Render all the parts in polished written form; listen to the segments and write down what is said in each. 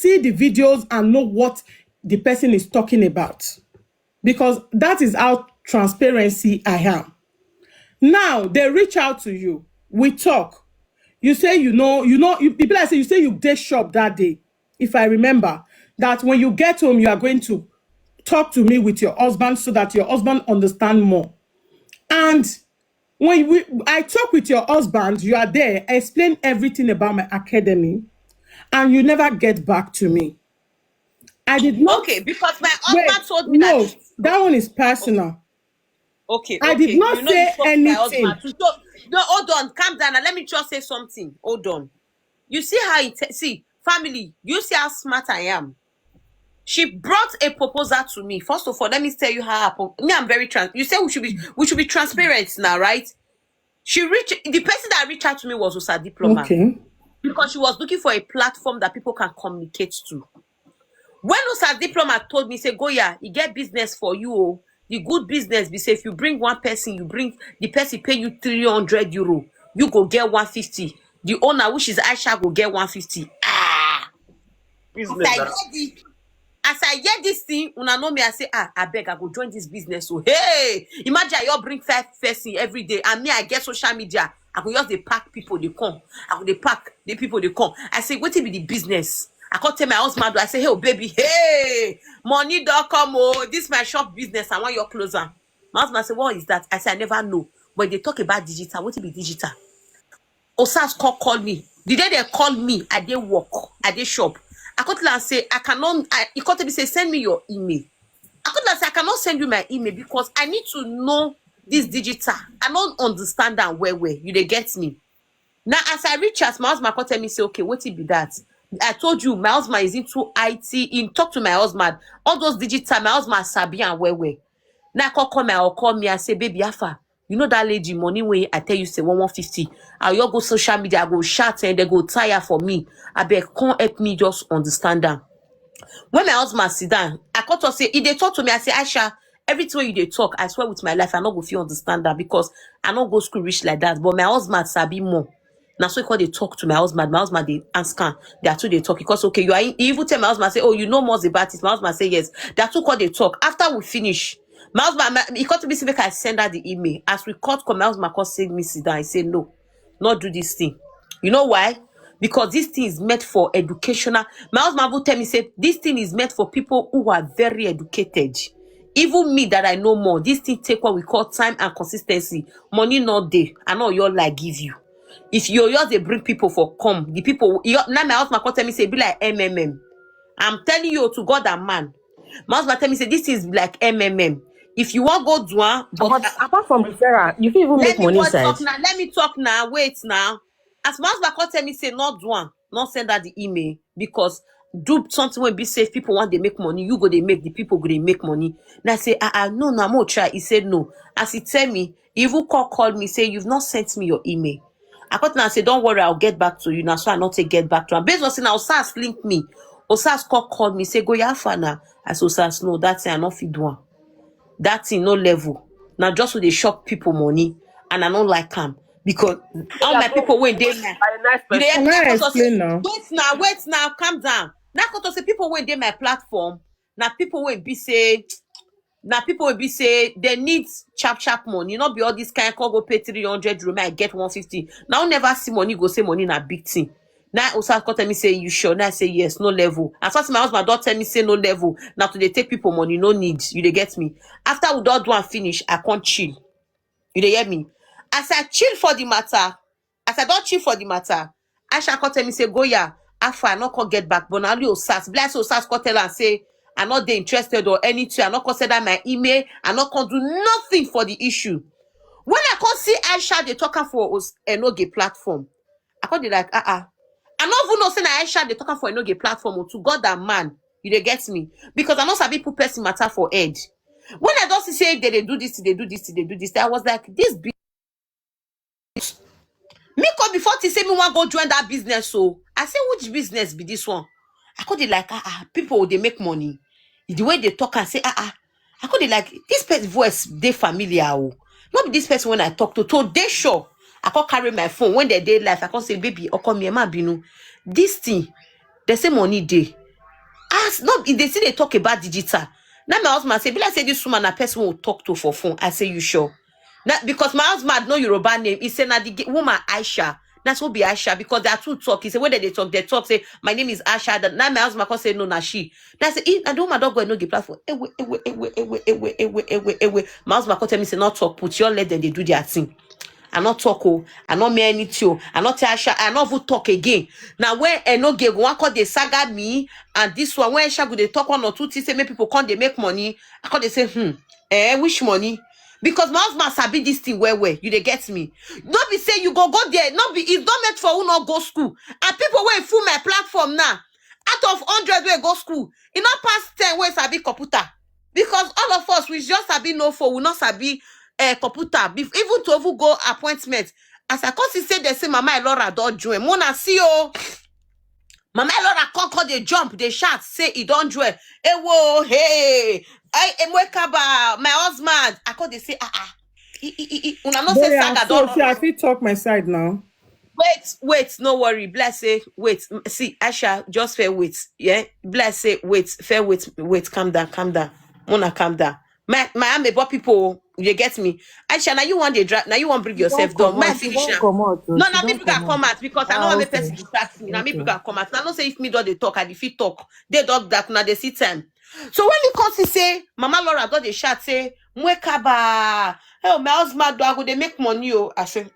see the videos and know what the person is talking about. Because that is how transparency I am. Now they reach out to you. We talk. You say people I say you say you did shop that day. If I remember that when you get home, you are going to talk to me with your husband so that your husband understand more. And when I talk with your husband, you are there, explain everything about my academy, and you never get back to me. I did not. Okay, because my Wait, husband told me no, that. that one is personal. Okay. I did not You say talk to my anything. husband. No, hold on, calm down. And let me just say something. Hold on. You see how see, family, you see how smart I am. She brought a proposal to me. First of all, let me tell you how me, I'm very you say we should be transparent now, right? The person that reached out to me was Osa Diploma. Okay. Because she was looking for a platform that people can communicate to. When Osa Diploma told me, say, Goya, he get business for you. Oh. The good business be say if you bring one person, you bring the person pay you 300 euro, you go get 150. The owner, which is Aisha, go get 150. As I hear this thing, una know me, I say, I beg, I go join this business. So hey, imagine you bring 5 person every day, and me, I get social media. I go just they pack people, they come. I go they pack the people, they come. I say, what will be the business? I can't tell my husband, I say, hey, oh, baby, hey, money don't come, oh, this my shop business, I want your closer. My husband say, what is that? I say, I never know. But they talk about digital, what will be digital? Osas call me. The day they call me, I dey work, I dey shop. I can't say, I cannot, you can't say, send me your email. I can't say, I cannot send you my email because I need to know this digital. I don't understand that where you they get me. Now, as I reach out, my husband can tell me, say, okay, what it be that? I told you, my husband is into IT. In talk to my husband, all those digital, my husband sabi and where. Now, call me and say, baby, Alpha, you know that lady money way I tell you say 150. I'll go social media, I go shout and they go tire for me. I beg, can't help me just understand that. When my husband sit down, I can't say, if they talk to me, I say, Aisha, every time you they talk, I swear with my life, I not go feel understand that because I not go school rich like that. But my husband sabi more. Now so they talk to my husband they ask her, they are two they talk because okay, you are you even tell my husband say, oh, you know more about it. My husband say yes. They are two they talk. After we finish, my husband he got to be say I send her the email. As we cut, my husband call say me sit down. I say no, not do this thing. You know why? Because this thing is meant for educational. My husband will tell me say this thing is meant for people who are very educated. Even me that I know more, this thing take what we call time and consistency. Money not there. I know your like give you. If you yours they bring people for come, the people now my husband can tell me say be like MMM. I'm telling you to God and man. My husband tell me say this is like MMM. If you want go do one, but apart from referral, you can even make money inside. Let me talk now. Wait now. As my husband can tell me say not do one, not send her the email because do something when be safe. People want they make money. You go they make the people go they make money. Now I say no, I'm gonna try. He said no. As he tell me, he even called me say you've not sent me your email. I got now say, don't worry, I'll get back to you now. So I not say get back to him. Based on saying now, Osas link me. Osas called me, say, go Yafana. I said, Osas, no, that thing I not fit one. That thing no level. Now just with they shop people money. And I don't like them. Because all my people when they Can I explain now? Wait now, calm down. Now because say people when they my platform, now people when be say now people will be say they need chap money. Not be all this kind of go pay 300 euro, I get 150. Now never see money go say money na big thing. Now also tell me say you sure. Now I say yes, no level. As far as my husband don't tell me say no level. Now to they take people money, no need. You they get me. After we don't do and finish, I can't chill. You they hear me? As I chill for the matter, as I don't chill for the matter, Aisha can tell me say Goya, Alpha, I not can get back. But now you Osas, bless Osas can tell and say I'm not interested or anything. I not consider my email. I not can do nothing for the issue. When I can see Aisha they talking for Enoge platform, I can be like I not even know say Aisha they talking for Enoge platform to God and man. You they get me because I know sabi put person matter for head. When I don't see say they do this, they do this, they do this, I was like this. Me come before to say me want go join that business. So I say which business be this one? I could like people they make money. The way they talk and say I could like this person voice they familiar. Not be this person when I talk to they sure. I can't carry my phone when they day life. I can't say baby or come here, ma binu. This thing they say money day. That's not, they say they talk about digital. Now my husband say, "Bila say this woman a person will talk to for phone." I say, "You sure?" Now, because my husband know Yoruba name. He said, "Now the woman Aisha." That's what be Aisha, because there are two talk. He said, "Whether they talk, say my name is Aisha." Now my husband can say, "No, na she." That's it. I don't my dog go no give platform. My husband can tell me say not talk. Put your let them they do their thing. I not talk, oh, I not me anything, I not tell Aisha, I not even talk again. Now when I no get one call they saga me, and this one when Aisha go they talk 1 or 2 things, say make people come they make money. I call they say, which money? Because my husband sabi this thing where you they get me. Don't be say you go there, not be it's not meant for who not go school. And people will full my platform now. Out of 100 way go school, it not pass 10 ways sabi computer. Because all of us we just sabi no for we not sabi computer, even to even go appointment. As I come see say they say Mama Elora don't join. Mona see oh. Mama Elora call they jump, they shout, say he don't join. Hey whoa, hey, I my husband. I call they say una no say saga so don't. I fit talk my side now. Wait, no worry. Bless say, wait. See, Aisha, just fair wait. Yeah, bless say, wait, fair wait, calm down. Mona, calm down. My am about people, you get me. Aisha, now you want the drive, now you want bring yourself down. My finish now. No, now me can come out because I know I'm a person distract me. Now me can come out. Now don't say if me do they talk, I defeat talk. They talk that now they see time. So when you come to say, Mama Laura do the chat say, Mwekaba, oh my husband do I go they make money? Oh, I say,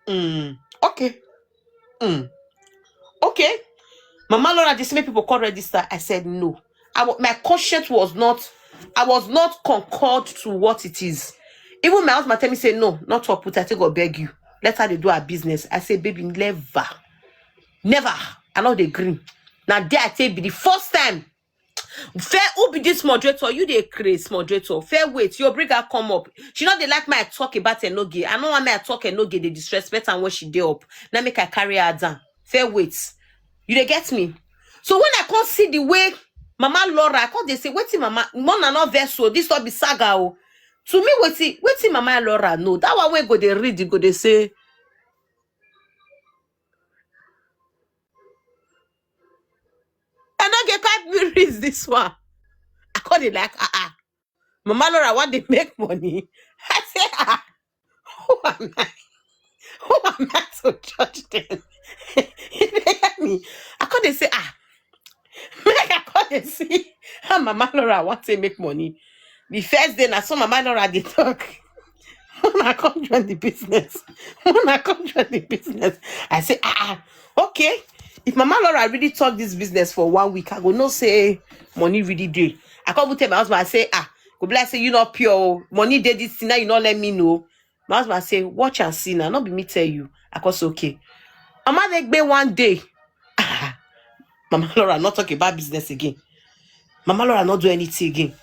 okay. Okay. Mama Laura, this many people call register. I said no. My conscience was not, I was not concord to what it is. Even my husband tell me, say no, not to put, I think I'll beg you. Let her they do her business. I say, baby, never. I know they green. Now there I say be the first time. Fair who be this moderator? You the crazy moderator. Fair wait, your bring her come up. She not they like my talk about Enoge. I know why my talk Enoge, they disrespect and when she dey up. Now make her carry her down. Fair wait. You they get me? So when I can't see the way Mama Laura, I can't they say, wait Mama, one another vessel, this will be saga. Oh. To me, wait Mama Laura, no. That one when go they read, go they say. I don't get quite me read this one. I call it like, Mama Laura, what they make money? I say, who am I? Who am I to judge them? You get me? I can't they say, make I can't they see how Mama Laura want to make money. The first day, I saw Mama Laura they talk. When I come join the business, I say, okay. If Mama Laura really talk this business for 1 week, I go no say money really day. I can't tell my husband, I say, go bless say you not pure money did this thing now, you not let me know. My husband say, watch and see now, not be me tell you. I cause okay. I'm like be one day. Mama Laura not talk about business again. Mama Laura not do anything again.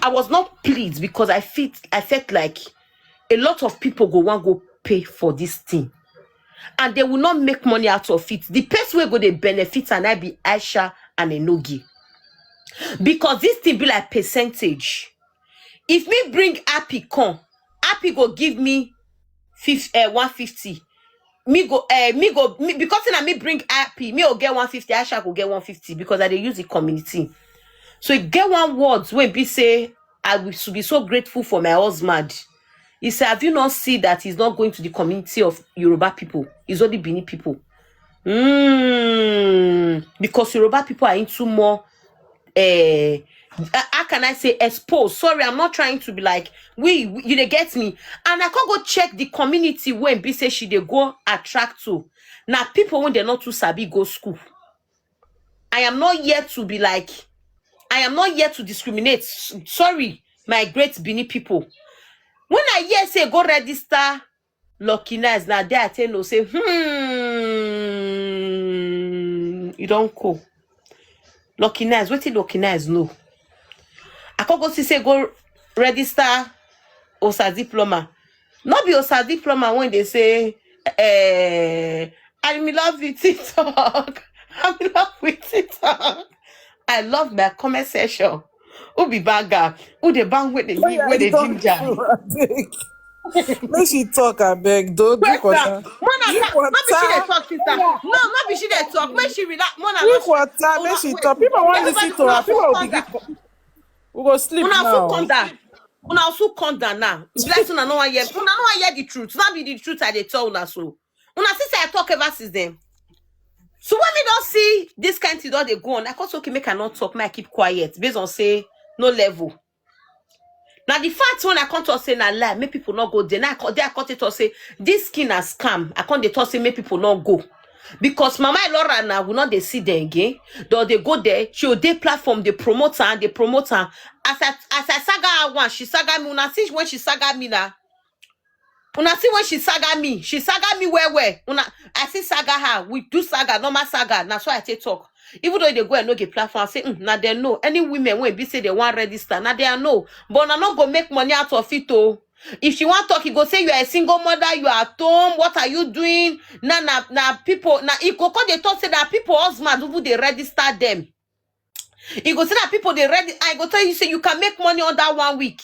I was not pleased because I felt like a lot of people go pay for this thing. And they will not make money out of it. The person will go they benefit and I be Aisha and Enogi. Because this thing be like percentage. If me bring Happy go give me 150. Because when I bring Happy, me will get 150, Aisha will get 150 because I they use the community. So you get one words when be say, I will be so grateful for my husband. He said, have you not seen that he's not going to the community of Yoruba people? He's only Bini people. Because Yoruba people are into more, how can I say, exposed? Sorry, I'm not trying to be like, you they get me. And I can't go check the community when be say she they go attract to. Now people when they're not too sabi go school. I am not here to be like, I am not here to discriminate. Sorry, my great Bini people. When I hear say go register Lucky Nice, now there I tell no say, you don't go. Lucky Nice, what is Lucky Nice? No. I can't go see say go register OSA diploma. Not be OSA diploma when they say, I'm in love with TikTok. I'm in love with TikTok. I love my comment section. Who be banger? Who the bang with the ginger? Make she talk, I beg. Don't drink Question. water. Drink Not be she dey water. talk, sister. No, not be she dey talk. Make she relax. Mona, Drink not water. Make she talk. People want to listen to her. People will begin. We go sleep Una now. come down. Una also come down now. Bless una no one hear. Una no one hear the truth. Not be the truth I dey tell una so. Una see say I talk ever since then. So when me don't see this kind of thing don dey go on, I thought okay, make I not talk, make I keep quiet based on say no level. Now the fact when I can't talk say na lie, make people not go there. Now I can't talk say this skin a scam. I can't talk say make people not go. Because Mama Laura now will not they see them again. Though they go there, she will they platform, they promote her and they promote her. As I saga her once, she saga me. Una see when she saga me now. Una see when she saga me where. I see saga her. We do saga, normal saga. That's why I take talk. Even though they go and no get platform, I say, now they know. Any women when be say they want register, now they know. But now not go make money out of it oh. If she want talk, he go say you are a single mother, you are at home, what are you doing? Now people, now he go call they talk say that people husband who they register them. He go say that people they ready. I go tell you say you can make money on that 1 week.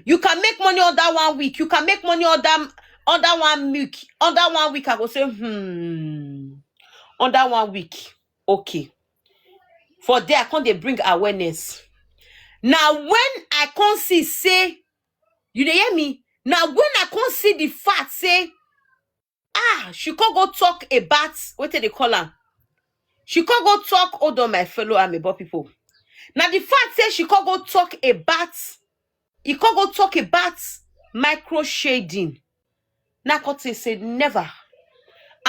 You can make money on that 1 week. You can make money on that 1 week. On that 1 week, I go say, on that 1 week. Okay. For there, I can't they bring awareness. Now, when I can't see, say, you dey hear me? Now, when I can't see the fact, say, she can't go talk about, what do they call her? She can't go talk, hold on, my fellow Amebo people. Now, the fact say she can't go talk about, he can't go talk about micro shading. Nakote said never.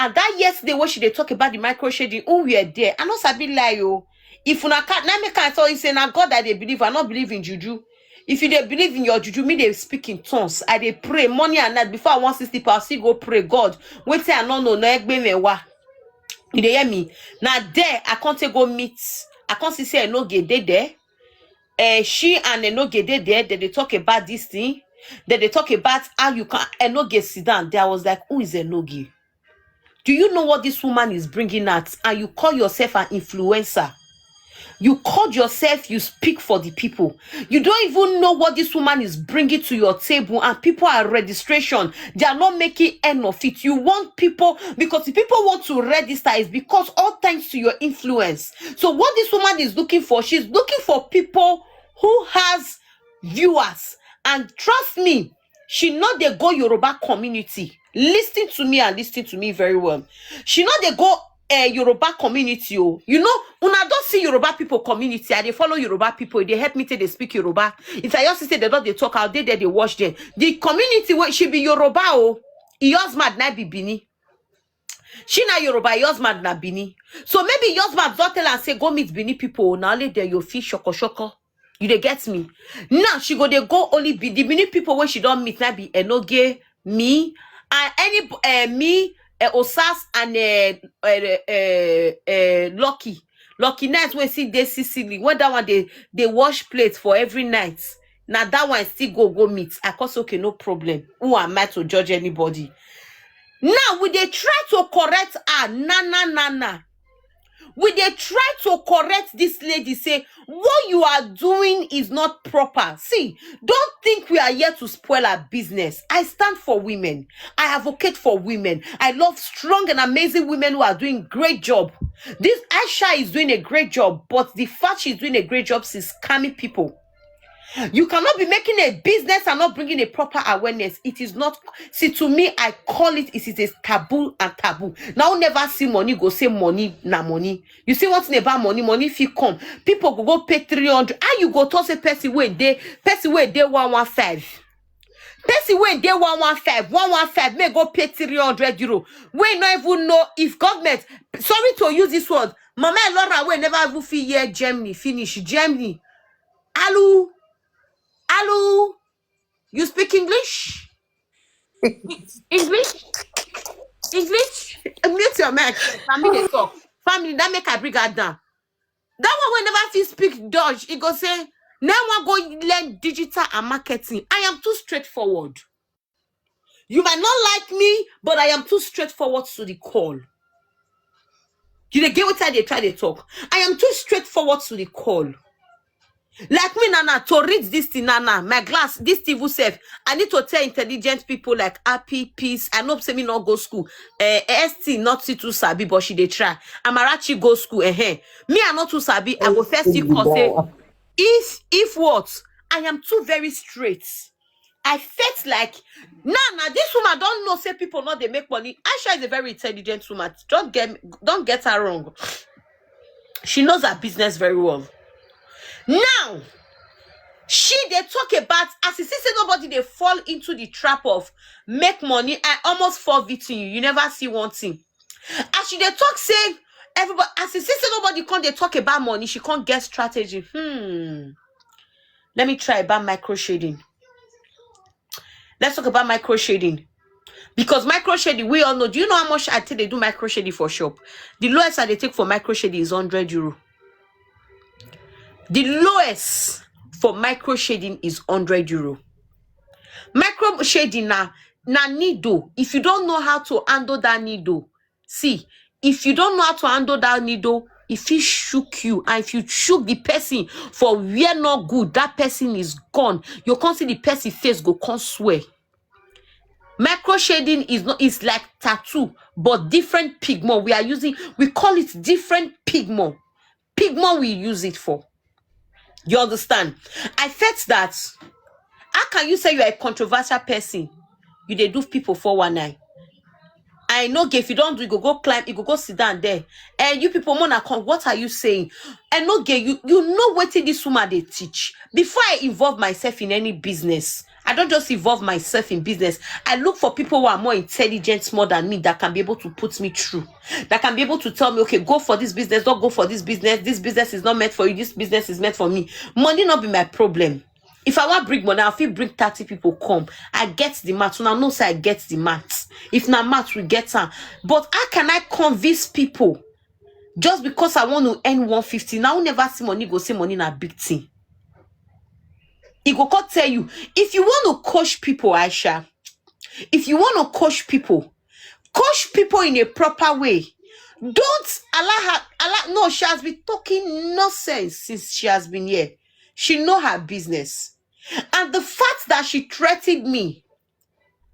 And that yesterday when she they talk about the micro shading, oh we are there. I know sabi lie yo. If una can't now make I tell you say now God that they believe, I not believe in juju. If you they believe in your juju, me they speak in tongues. I they pray morning and night before I want to sleep. I'll still go pray God. Wait till I no egbe me wa. You they hear me? Now there I can't go meet. I can't say no get there. She and Enoge there, they talk about this thing. They talk about how you can Enoge sit down. There was like, who is Enoge? Do you know what this woman is bringing out? And you call yourself an influencer. You called yourself, you speak for the people. You don't even know what this woman is bringing to your table, and people are registration. They are not making end of it. You want people, because if people want to register, it's because all thanks to your influence. So what this woman is looking for, she's looking for people who has viewers. And trust me, she not the go Yoruba community. Listen to me and listen to me very well. She not the go Yoruba community. Oh. You know, una don't see Yoruba people community. I they follow Yoruba people. They help me till they speak Yoruba. If I just say they don't they talk out there, they watch them. The community where she be Yoruba. Oh, yours mad na be Bini. She na Yoruba, yours mad na Bini. So maybe yours mad don't tell and say go meet Bini people. Now let there your fish shoko. You they get me? Now she go they go only be the Bini people when she don't meet na be Enoge, me, and any me. Osas and Lucky nights when see they Sicily. When that one they wash plates for every night. Now that one still go meet. I cause okay, no problem. Who am I to judge anybody? Now we they try to correct her. Na. We they try to correct this lady, say what you are doing is not proper. See, don't think we are here to spoil our business. I stand for women. I advocate for women. I love strong and amazing women who are doing great job. This Aisha is doing a great job, but the fact she's doing a great job is scamming people. You cannot be making a business and not bringing a proper awareness. It is not. See, to me, I call it is a taboo and taboo. Now, never see money, go say money, na money. You see what's about money? Money if you come. People go pay 300. How you go toss a person where they 115. Person where they 115 may go pay 300 euro. We not even know if government, sorry to use this word, Mama Laura will never even feel here Germany, finish Germany. Hello, you speak English? English? Mute your mic. Family they talk. Family, that make I bring her down. That one will never feel speak Dutch. He go say, now I go learn digital and marketing. I am too straightforward. You might not like me, but I am too straightforward to the call. You get what they try to talk. I am too straightforward to the call. Like me, Nana, to read this thing, Nana, my glass, this TV self, I need to tell intelligent people like Happy, Peace. I know say me not go school. ST not see too sabi, but she dey try. Amarachi go school. Me, I not too sabi. I go first see cause say, if what? I am too very straight. I felt like, nah, this woman don't know say people not they make money. Aisha is a very intelligent woman. Don't get her wrong. She knows her business very well. Now, they talk about, as you see, say nobody they fall into the trap of make money. I almost fall victim you. You never see one thing. As she they talk, say everybody, as you see, say nobody can't they talk about money. She can't get strategy. Let me try about micro shading. Let's talk about micro shading. Because micro shading, we all know. Do you know how much I think they do micro shading for shop? The lowest that they take for micro shading is 100 euro. The lowest for micro shading is 100 euro. Micro shading na needle. If you don't know how to handle that needle, see, if you don't know how to handle that needle, if he shook you, and if you shook the person for where not good, that person is gone. You can't see the person face go can't swear. Micro shading is like tattoo, but different pigment. We call it different pigment. Pigment we use it for. You understand? I felt that. How can you say you are a controversial person? You they do people 419. I know if you don't do, you go climb, you go sit down there. And you people wanna come, what are you saying? And no gay, you know what this woman they teach. Before I involve myself in any business, I don't just involve myself in business. I look for people who are more intelligent, more than me, that can be able to put me through. That can be able to tell me, okay, go for this business, don't go for this business. This business is not meant for you. This business is meant for me. Money not be my problem. If I want bring money, I'll feel bring 30 people come. I get the math. Now, no say I get the math. If not math, we get some. But how can I convince people just because I want to earn 150? Now, never see money, go see money in a big thing. He go tell you, if you want to coach people, Aisha, if you want to coach people in a proper way. Don't allow her. No, she has been talking nonsense since she has been here. She know her business. And the fact that she threatened me,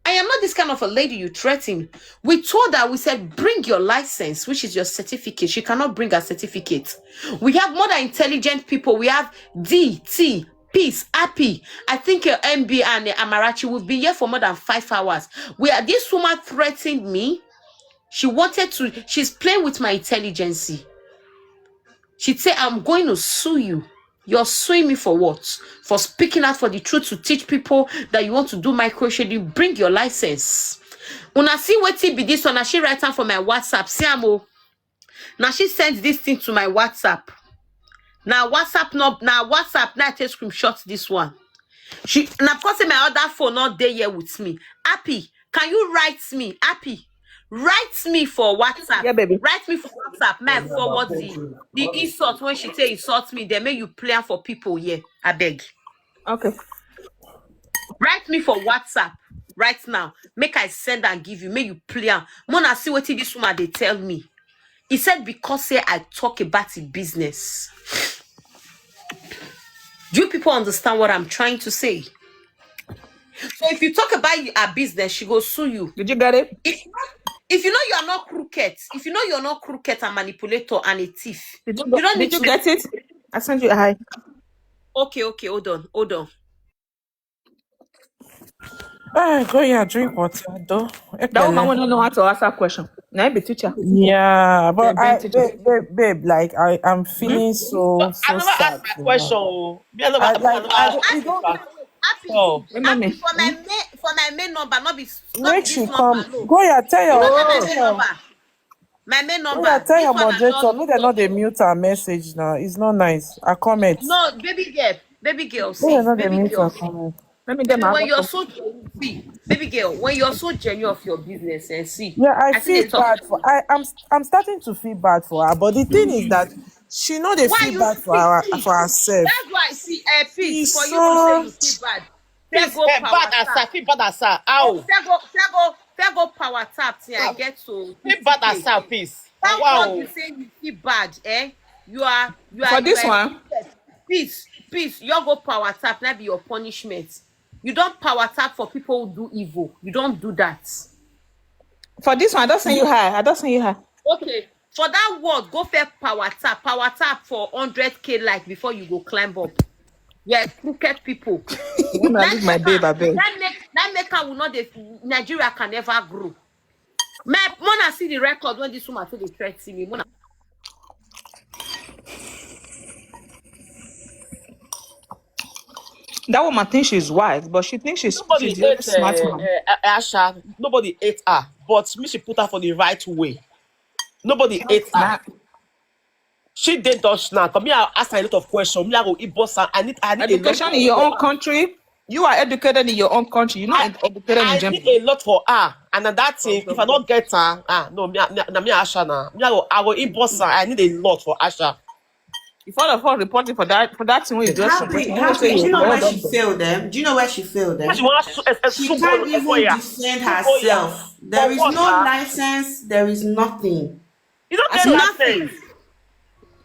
I am not this kind of a lady you threaten. We told her, we said, bring your license, which is your certificate. She cannot bring her certificate. We have more than intelligent people. We have D, T, Peace, Happy. I think your MB and Amarachi will be here for more than 5 hours. This woman threatened me. She's playing with my intelligence. She'd say, I'm going to sue you. You're suing me for what? For speaking out for the truth to teach people that you want to do micro shading. Bring your license. When I see what it be this one, now she write down for my WhatsApp. See, now she sends this thing to my WhatsApp. Now WhatsApp, now I take screenshot this one. Now because my other phone not there here with me. Happy, can you write me? Happy. Write me for WhatsApp. Yeah, baby. Write me for WhatsApp. May I forward the insult when she say insult me. They make you plan for people here. I beg. Okay. Write me for WhatsApp right now. Make I send and give you. Make you plan. Mona see what this woman they tell me. He said because say I talk about the business. Do you people understand what I'm trying to say? So if you talk about a business, she go sue you. Did you get it? If you know you are not crooked, if you know you're not crooked, a manipulator and a thief, Did you get it? I sent you a hi. Okay, hold on. Goya, drink water, though. That woman won't know how to ask that question. Now be teacher. Yeah, but teacher. babe, like I'm feeling so I never sad. asked my question. Me, I never Happy, Oh. happy for my main number, not be Make this you number. come. No. Goya, tell your My main number. Goya, tell your This one moderator. Make them not they mute our message now. It's not nice. I comment. No, baby girl, see, They're not they baby mute girl. our comment. Let me get my When you're so see, baby girl, when you're so genuine of your business and see, Yeah, I think they feel bad for. I'm starting to feel bad for her. But the thing is that she know they why feel you bad for herself. That's why see peace for She's you to say you feel bad. Please, Fair go power tap. bad asa. Ow. Fair go power tap till I get to Feel bad asa, please. Thank Wow. God you say you feel bad, eh? You are for this one. Peace peace, you go power tap, that be your punishment. You don't power tap for people who do evil. You don't do that. For this one, I don't send you high. I don't send you high. Okay. For that word, go fair power tap for 100K like before you go climb up. Yeah, crooked people. When I leave my babe, I beg. That maker will not, Nigeria can never grow. Mona see the record when this woman told the threat to me. Mona. That woman thinks she's wise, but she thinks she's Nobody the only ate smart one. Aisha. Nobody ate her, but me she put her for the right way. Nobody ate her. Nah, She did dodge now. Come here, ask her a lot of questions. Me I go eat boss her. I need education a lot in your own country. You are educated in your own country. You're not educated in I Germany. need a lot for her. And that thing, if I don't get her, no, me Aisha now. I go eat boss her. I need a lot for Aisha. If all of us reporting for that thing we just Happy, do you know where she failed them? Do you know where she failed them? She wants She can't even defend herself. There is no license. There is nothing. You don't get Nothing. license.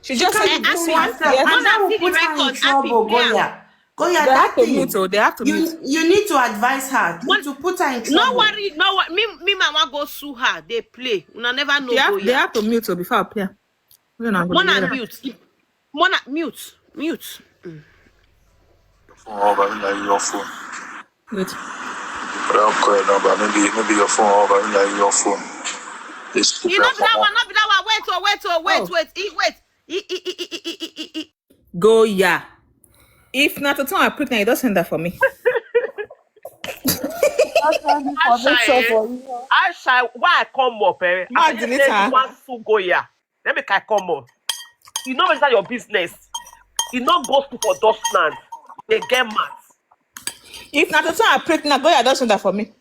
She just said Can't this defend one. herself. Yes. And that will see the put her in record, trouble, Happy, Goya. Goya, They that have to thing. mute. Oh, they have to mute. You need to advise her to put her in trouble. No worry, no worry. Me mama go sue her. They play. Una never know. They have to mute. Oh, before I play. Mona mute. Mona mute. Mute. Like your phone. Wait. But I'm calling number. Maybe your phone. Like your phone. This You know that one. Not be that one. Wait. Goya. If not at all, I pretend you don't send that for me. Aisha, why I come up? I delete her. you want to Goya. Let me come up. You know it's not your business. You not go school for dustland. They get mad. If not at all, I pretend Goya don't send that for me.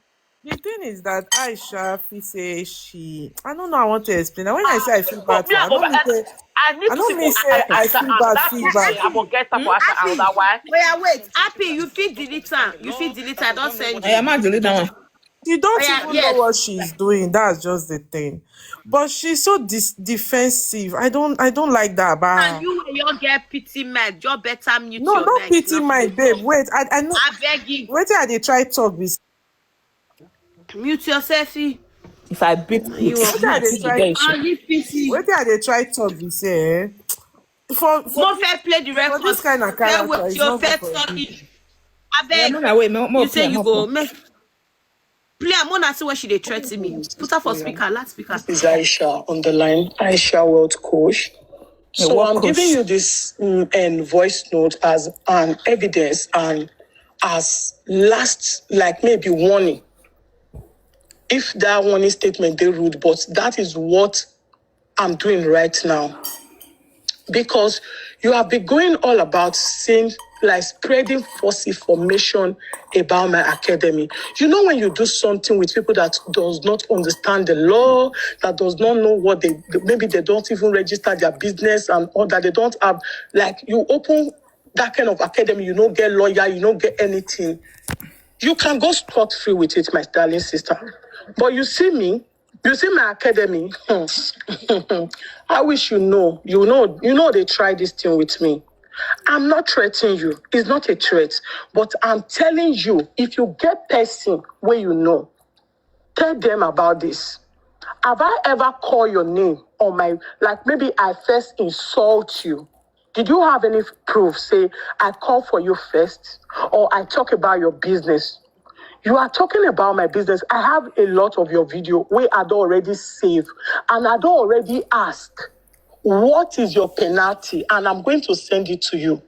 The thing is that Aisha feel say she. I don't know. I want to explain. Now, when I say I feel bad, for her, I don't mean say. I need I to don't see mean for say I Aisha, feel and bad, that feel is bad. I will get her for Aisha. Happy. Another why? Wait. Happy, you feel delete her. You feel delete her. Don't send I you. am not delete that one. She don't Yeah, even yes. know what she's doing. That's just the thing. But she's so defensive. I don't like that. And But you will get pity mic. You better mute no, your not mic. pity my babe. Wait, I know. I beg you. Wait till I dey try talk with. Mute yourself. If I beat You it, are I dey try. pity. Wait till I dey try talk with say. For No fair play the record. this kind of Fair character, with it's your not fair good for talking. I beg. Mona, wait, more You say play, you more go. play. Play. Mona see when she dey threaten me. Put her for speaker. Last speaker. Is Aisha on the line, Aisha World Coach. So World I'm Coach. giving you this voice note as an evidence and as last, like maybe warning. If that warning statement they rude, but that is what I'm doing right now. Because you have been going all about saying, like spreading false information about my academy. You know when you do something with people that does not understand the law, that does not know what maybe they don't even register their business and all that, they don't have, like you open that kind of academy, you don't get lawyer, you don't get anything. You can go scot-free with it, my darling sister. But you see me, you see my academy, I wish you know they try this thing with me. I'm not threatening you. It's not a threat. But I'm telling you, if you get person where you know, tell them about this. Have I ever called your name on like maybe I first insult you? Did you have any proof? Say, I call for you first, or I talk about your business. You are talking about my business. I have a lot of your video where I'd already saved, and I'd already asked, what is your penalty? And I'm going to send it to you.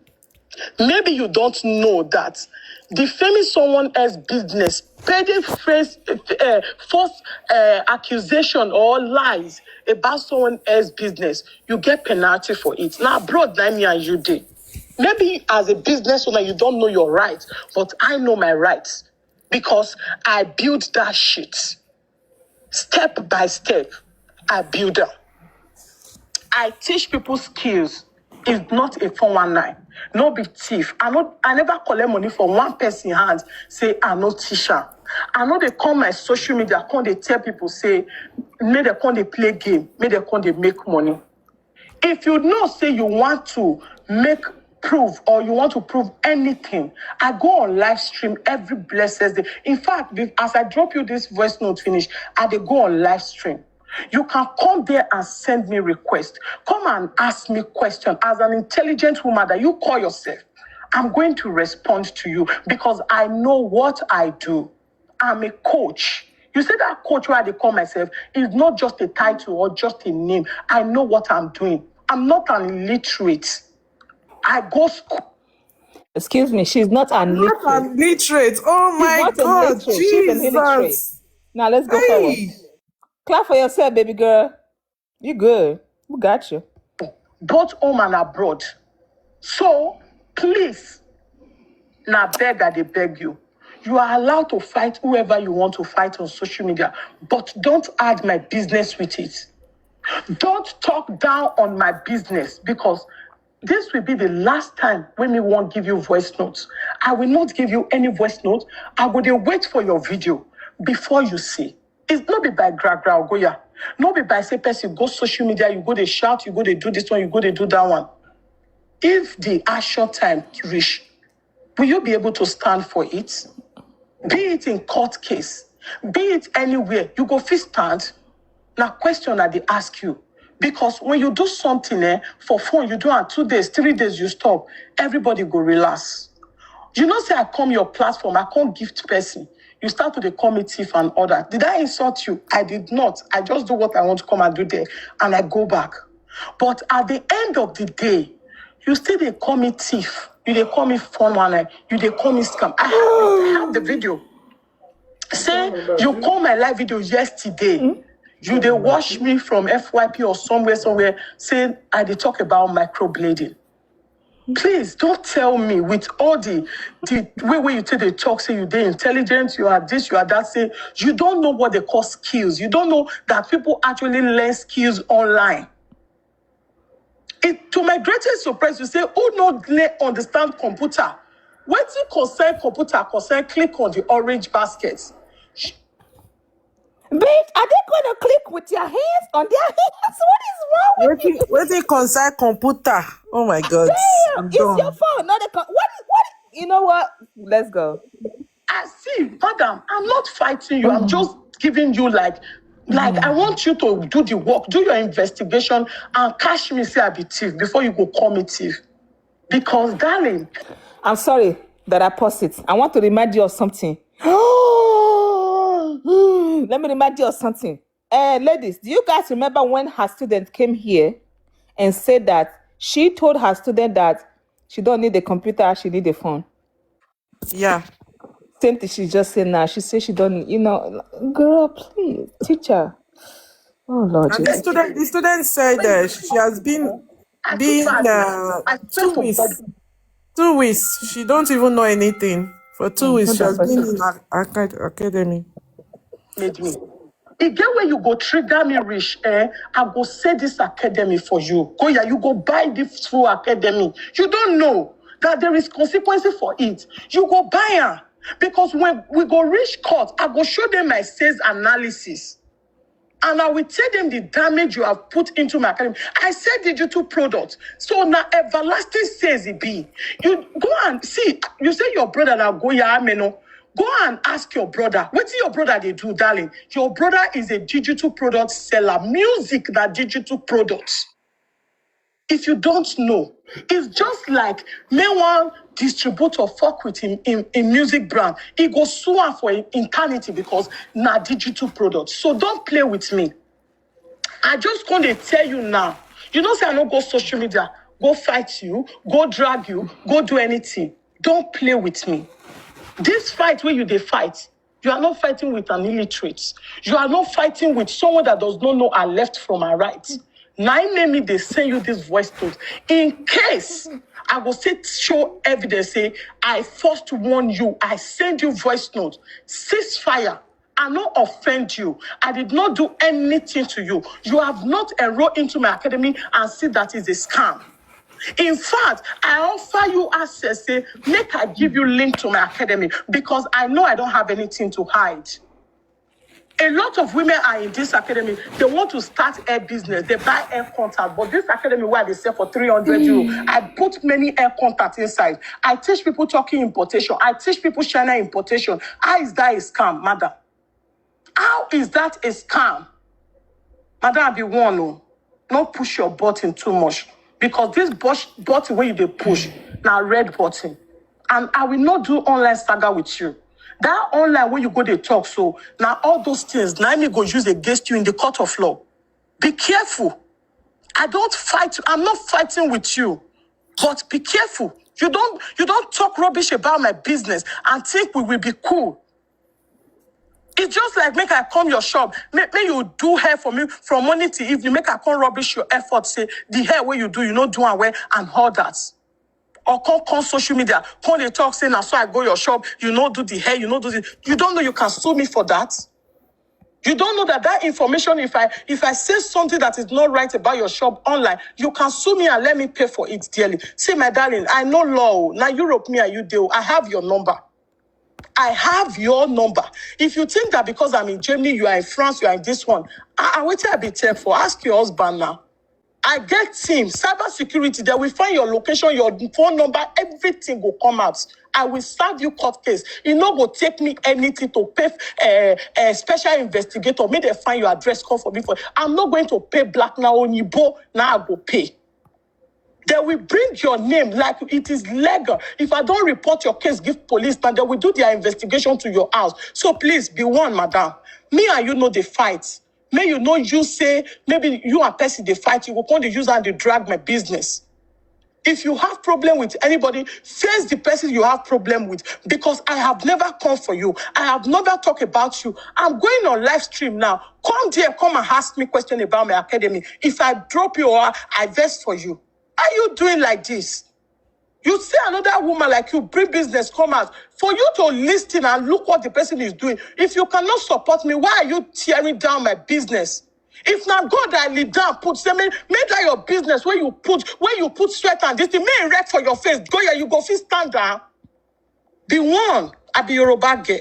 Maybe you don't know that defaming someone else's business, spreading false accusation or lies about someone else's business, you get penalty for it. Now, abroad, me and you did. Maybe as a business owner, you don't know your rights, but I know my rights because I built that shit. Step by step, I build them. I teach people skills. It's not a 419. No be thief. I never collect money from one person hands. Say I'm no teacher. I know they come my social media. Come they tell people say, may they come they play game. May they come they make money. If you know say you want to make prove or you want to prove anything, I go on live stream every blessed day. In fact, as I drop you this voice note finish, I dey go on live stream. You can come there and send me requests. Come and ask me questions. As an intelligent woman that you call yourself, I'm going to respond to you because I know what I do. I'm a coach. You say that coach where I call myself is not just a title or just a name. I know what I'm doing. I'm not an illiterate. I go school. Excuse me, she's not an Not illiterate. an illiterate. Oh She's my not an God, illiterate. She's an illiterate. Jesus. Now let's go forward. Hey, Clap for yourself, baby girl. You good. We got you. Both home and abroad. So, please, now they beg you. You are allowed to fight whoever you want to fight on social media, but don't add my business with it. Don't talk down on my business because this will be the last time when me won't give you voice notes. I will not give you any voice note. I will wait for your video before you see. It's not be by gra or Goya. Not be by say person go social media, you go to shout, you go to do this one, you go to do that one. If the actual time reach, will you be able to stand for it? Be it in court case, be it anywhere, you go fit stand. Now question that they ask you. Because when you do something for fun, you do it 2 days, 3 days, you stop. Everybody go relax. You know, say I come your platform, I can't gift person. You start to call me thief and order. Did I insult you? I did not. I just do what I want to come and do there, and I go back. But at the end of the day, you still they call me thief. You they call me fun one. You they call me scam. I have the video. Say you call my live video yesterday. You they watch me from FYP or somewhere saying I they talk about microblading. Please don't tell me with all the way you take the talk, say you're intelligent, you are this, you are that, say you don't know what they call skills. You don't know that people actually learn skills online. To my greatest surprise, you say, who not understand computer? When you concern computer, click on the orange basket. Bitch, are they going to click with your hands on their hands? What is wrong with you? What they concern computer? Oh my God. Damn, it's your phone. No, what? You know what? Let's go. I see, madam, I'm not fighting you. I'm just giving you like I want you to do the work, do your investigation, and catch me say I be thief before you go call me thief. Because, darling, I'm sorry that I paused it. I want to remind you of something. Let me remind you of something. Ladies, do you guys remember when her student came here and said that she told her student that she don't need a computer, she need a phone? Yeah. Same thing she just said now. She said she don't, girl, please, teacher. Oh, Lord. And the student said she has been 2 weeks. 2 weeks. She don't even know anything. For 2 weeks, she has been in academy. Made me. Again, when you go trigger me, Rich, I go say this academy for you. Goya, you go buy this full academy. You don't know that there is consequences for it. You go buy her. Because when we go reach court, I go show them my sales analysis. And I will tell them the damage you have put into my academy. I said digital products. So now everlasting says it be. You go and see, you say your brother now Goya, go and ask your brother. What's your brother they do, darling? Your brother is a digital product seller. Music that digital products. If you don't know, it's just like one distributor fuck with him in music brand. He go sue her for eternity because na digital products. So don't play with me. I just gonna tell you now. You know, say I don't go social media, go fight you, go drag you, go do anything. Don't play with me. This fight where they fight, you are not fighting with an illiterate. You are not fighting with someone that does not know her left from her right. Now, maybe they send you this voice note. In case I will show evidence, say, I first warn you, I send you voice note, ceasefire. I not offend you. I did not do anything to you. You have not enrolled into my academy and see that is a scam. In fact, I offer you access, say, make I give you link to my academy because I know I don't have anything to hide. A lot of women are in this academy. They want to start hair business. They buy hair contact. But this academy where they sell for 300 euro, I put many hair contacts inside. I teach people talking importation. I teach people China importation. How is that a scam, madam? How is that a scam? Madam, I be one, no. Not push your button too much. Because this button where you push, now red button. And I will not do online saga with you. That online where you go, they talk. So now all those things, now me go use against you in the court of law. Be careful. I don't fight. I'm not fighting with you. But be careful. You don't talk rubbish about my business and think we will be cool. It's just like make I come your shop. Make you do hair for me from morning to evening. Make I come rubbish your effort. Say the hair where you do, you know, do and wear and all that. Or come social media. Come they talk saying, so I go your shop. You know, do the hair. You know, do the. You don't know you can sue me for that. You don't know that information. If I say something that is not right about your shop online, you can sue me and let me pay for it dearly. See, my darling, I know law. Now Europe, me and you deal. I have your number. I have your number. If you think that because I'm in Germany, you are in France, you are in this one, I wait till I be there for. Ask your husband now. I get team, cyber security. They will find your location, your phone number, everything will come out. I will serve you court case. It not go take me anything to pay a special investigator. May they find your address, call for me for. I'm not going to pay black now on Yibo. Now I go pay. They will bring your name like it is legal. If I don't report your case, give police, and they will do their investigation to your house. So please be warned, madam. Me and you know the fight. May you know you say, maybe you and Percy they fight, you will come to use and they drag my business. If you have problem with anybody, face the person you have problem with. Because I have never come for you. I have never talked about you. I'm going on live stream now. Come there, come and ask me question about my academy. If I drop you or I vest for you. Are you doing like this? You see another woman like you, bring business, come out. For you to listen and look what the person is doing. If you cannot support me, why are you tearing down my business? If not God I lead down, make that your business where you put sweat and this thing, may wreck for your face. Goya, you go feel stand down. Be one, I be Yoruba girl.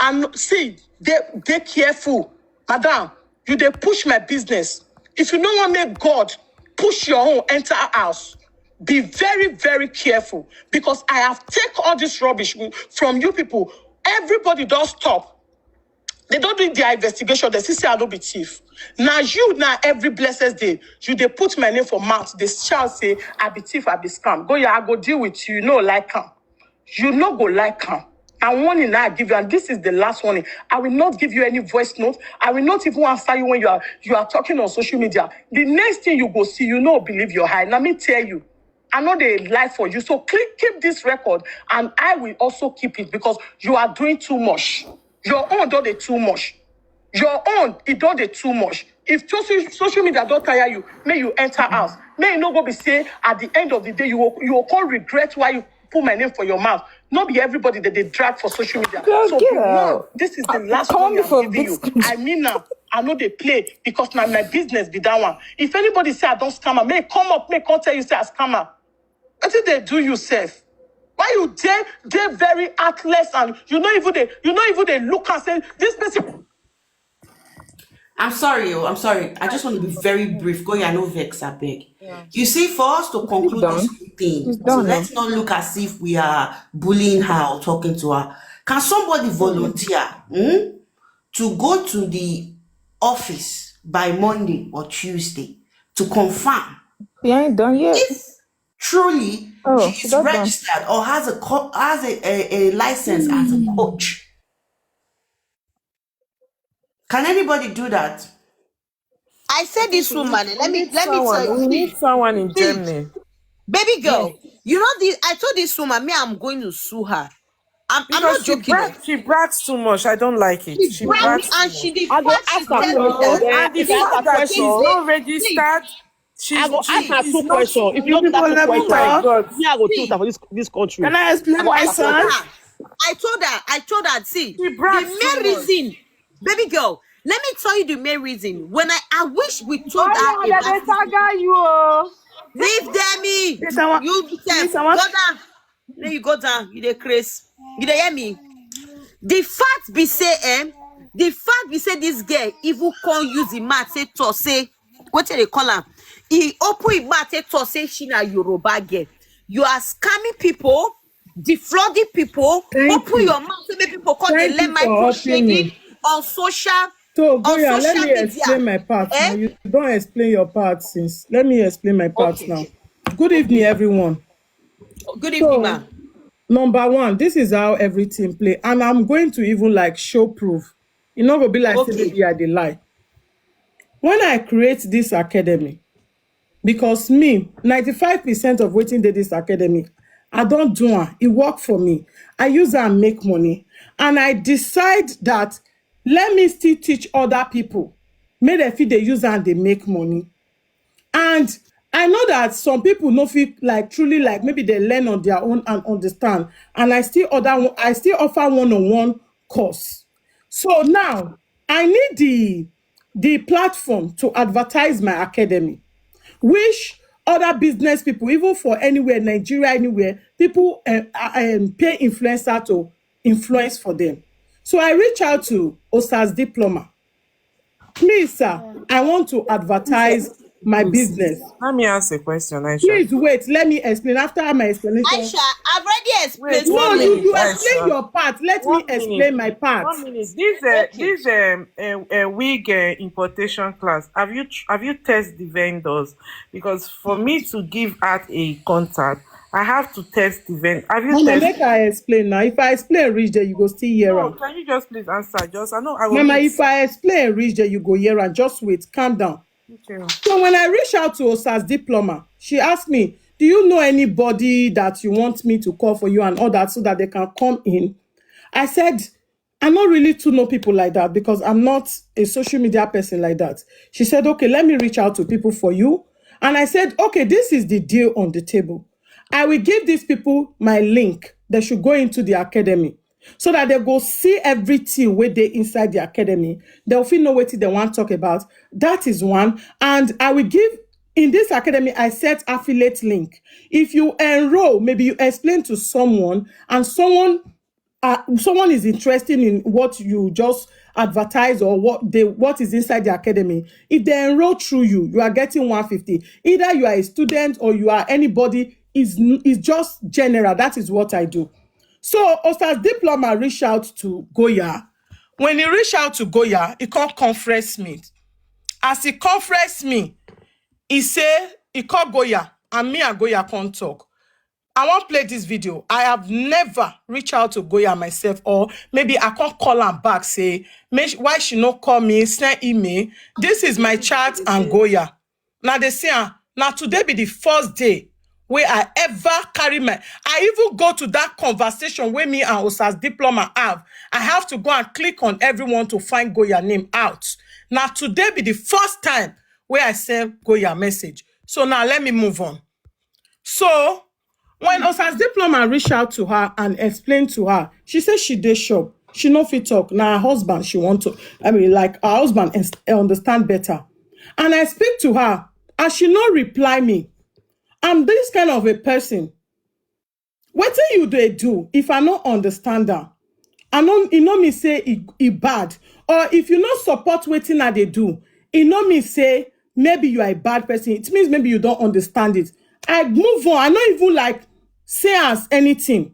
And see, they careful. Madam, you they push my business. If you don't want to make God push your own entire house, be very, very careful. Because I have taken all this rubbish from you people. Everybody does stop. They don't do their investigation. They say I don't be thief. Now every blessed day, they put my name for mouth. They shall say, I be thief, I be scam. Go, yeah, I go deal with you. You know, like him. You know, go like him. And warning I give you, and this is the last warning. I will not give you any voice note. I will not even answer you when you are talking on social media. The next thing you go see, you know, believe your eye. Let me tell you, I know they lie for you. So keep this record, and I will also keep it because you are doing too much. Your own don't they too much. Your own, it don't they too much. If social media don't tire you, may you enter house. May you not go be say at the end of the day, you will all regret why you put my name for your mouth. Not be everybody that they drag for social media. Girl, So get now, out. this is the last Call one me I'm for giving you. this. I mean now, I know they play because now my business be that one. If anybody say I don't scammer, may come up, may come tell you say I scammer. What did they do yourself? Why you they very heartless and you know even they look and say this person. I'm sorry, I'm sorry. I just want to be very brief. Go, no vex, I beg. Yeah. You see, for us to He's conclude this done. whole thing, He's so done now. let's not look as if we are bullying her or talking to her. Can somebody volunteer to go to the office by Monday or Tuesday to confirm He ain't done yet. if truly Oh, she is that's done. registered or has a license as a coach? Can anybody do that? I said this woman, let me tell you. We need someone in See, Germany. baby girl, you know this. I told this woman, me, I'm going to sue her. I'm Because not joking. she brags too much. I don't like it. She brags too And much. she the I go fact ask she her tell me question. that. And the If I ask fact her that she's question, not See, registered, I go ask her she's two not. questions. If you You don't people answer two let me Oh my questions, talk. God! me I go choose see, her for this country. Can I I explain go my ask her son? question. I told her, see, She the brags too main much. reason, baby girl, let me tell you the main reason. When I wish we told Oh her yeah, about they this. tagger you. Oh. Leave Demi. Please, someone. You Please, self someone. go down. No, you go down. You dey craze. You dey hear me? The fact be say, The fact we say this girl even can't use the mouth say to say what they call am. He open his mouth say to say she na Yoruba girl. You are scamming people, defrauding people. Thank Open you. your mouth so make people come dey Thank learn you for micro helping shading me. on social So, on Goya, let social me media. explain my part now. Eh? You don't explain your part since. Let me explain my part Okay. now. Good evening, Okay. everyone. Good evening, So, ma. number one, this is how everything play. And I'm going to even like show proof. You know, go be like, say, Okay. maybe I dey lie. When I create this academy, because me 95% of wetin dey this academy I don do am, e work for me, I use am make money, and I decide that let me still teach other people make dem fit dey use am dey make money. And I know that some people no fit like truly like maybe they learn on their own and understand, and I still offer one-on-one course. So now I need the platform to advertise my academy, which other business people, even for anywhere, Nigeria, anywhere, people pay influencer to influence for them. So I reach out to Osas Diploma. Please, sir, I want to advertise my Please, business. let me ask a question, Aisha. Please wait, let me explain. After my explanation, Aisha, I've already Wait, explained no, one something. minute, you explain Aisha. your part. Let me 1 minute. explain my part. 1 minute. This Okay. wig importation class. Have you test the vendors? Because for me to give out a contact, I have to test the vendor. Have you Mama, tested? make I explain now. If I explain reach there, you go still hear No, am. can you just please answer? Just I know I will Mama, meet. if I explain reach there, you go hear am. Just wait, calm down. Okay. So when I reached out to Osas Diploma, she asked me, do you know anybody that you want me to call for you and all that so that they can come in? I said, I don't really to know people like that because I'm not a social media person like that. She said, okay, let me reach out to people for you. And I said, okay, this is the deal on the table. I will give these people my link. They should go into the academy so that they go see everything where they inside the academy. They'll feel know what they want to talk about. That is one. And I will give in this academy, I set affiliate link. If you enroll, maybe you explain to someone and someone is interested in what you just advertise or what is inside the academy. If they enroll through you, you are getting 150. Either you are a student or you are anybody, is just general. That is what I do. So Osas Diploma reached out to Goya. When he reached out to Goya, he called conference me. As he conference me, he say he called Goya and me and Goya can't talk. I won't play this video. I have never reached out to Goya myself, or maybe I can't call her back, say, why she not call me, send email. This is my chat and Goya. Now they say, now today be the first day where I ever carry I even go to that conversation where me and Osas Diploma have. I have to go and click on everyone to find Goya name out. Now today be the first time where I send Goya message. So now let me move on. So when Osas Diploma reached out to her and explained to her, she said she dey shop. She no fit talk. Now her husband, she want to, like her husband understand better. And I speak to her and she no reply me. I'm this kind of a person. Wetin you dey do if I no understand her? I know e no mean say e bad. Or if you no support wetin I dey do, e no mean say maybe you are a bad person. It means maybe you don't understand it. I move on. I no even like say as anything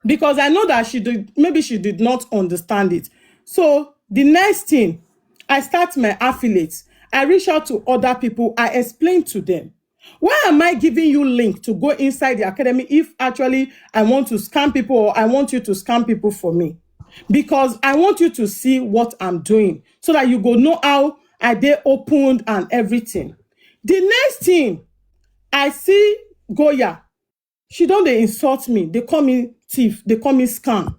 because I know that maybe she did not understand it. So the next thing, I start my affiliates. I reach out to other people. I explain to them. Why am I giving you link to go inside the academy if actually I want to scam people or I want you to scam people for me? Because I want you to see what I'm doing so that you go know how I dey opened and everything. The next thing, I see Goya. She don't dey insult me. They call me thief. They call me scam.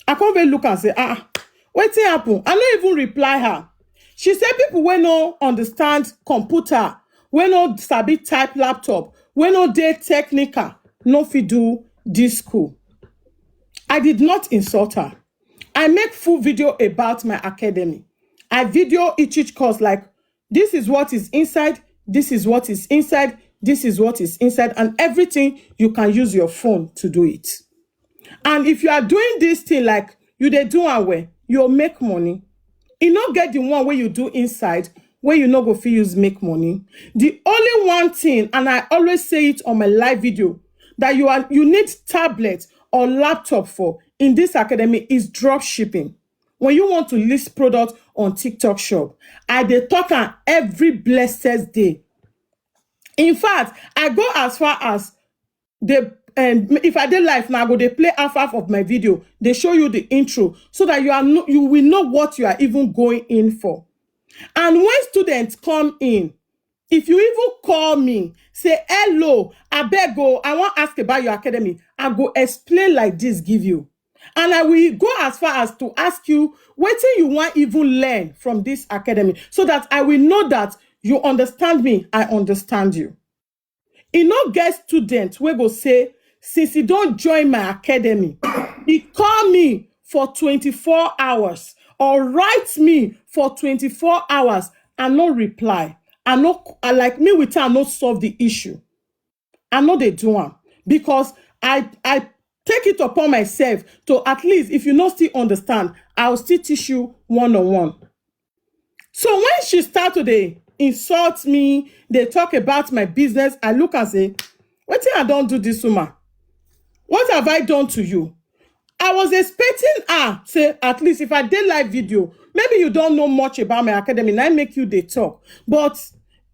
I can't even look and say, wetin happen? I no even reply her. She said people wey no understand computer, wey no sabi type laptop, wey no dey technical, no fit do this school. I did not insult her. I make full video about my academy. I video each course like, this is what is inside, this is what is inside, this is what is inside, and everything you can use your phone to do it. And if you are doing this thing like you dey do am well, you'll make money. You not get the one where you do inside, where you not go feel use make money. The only one thing, and I always say it on my live video, that you need tablet or laptop for in this academy is drop shipping. When you want to list product on TikTok shop, I dey talk on every blessed day. In fact, I go as far as if I did live now, I go they play half of my video. They show you the intro so that you will know what you are even going in for. And when students come in, if you even call me, say, hello, I beg go, I want to ask about your academy, I go explain like this, give you. And I will go as far as to ask you, what do you want even learn from this academy so that I will know that you understand me, I understand you. You no get student wey go say, since you don't join my academy, he call me for 24 hours or write me for 24 hours and no reply. I like me with her, not solve the issue. I know they do am because I take it upon myself to at least, if you not still understand, I'll still teach you one-on-one. So when she start to dey insult me, they talk about my business, I look and say, what thing I don't do this woman? What have I done to you? I was expecting her say, at least if I did live video, maybe you don't know much about my academy, and I make you they talk. But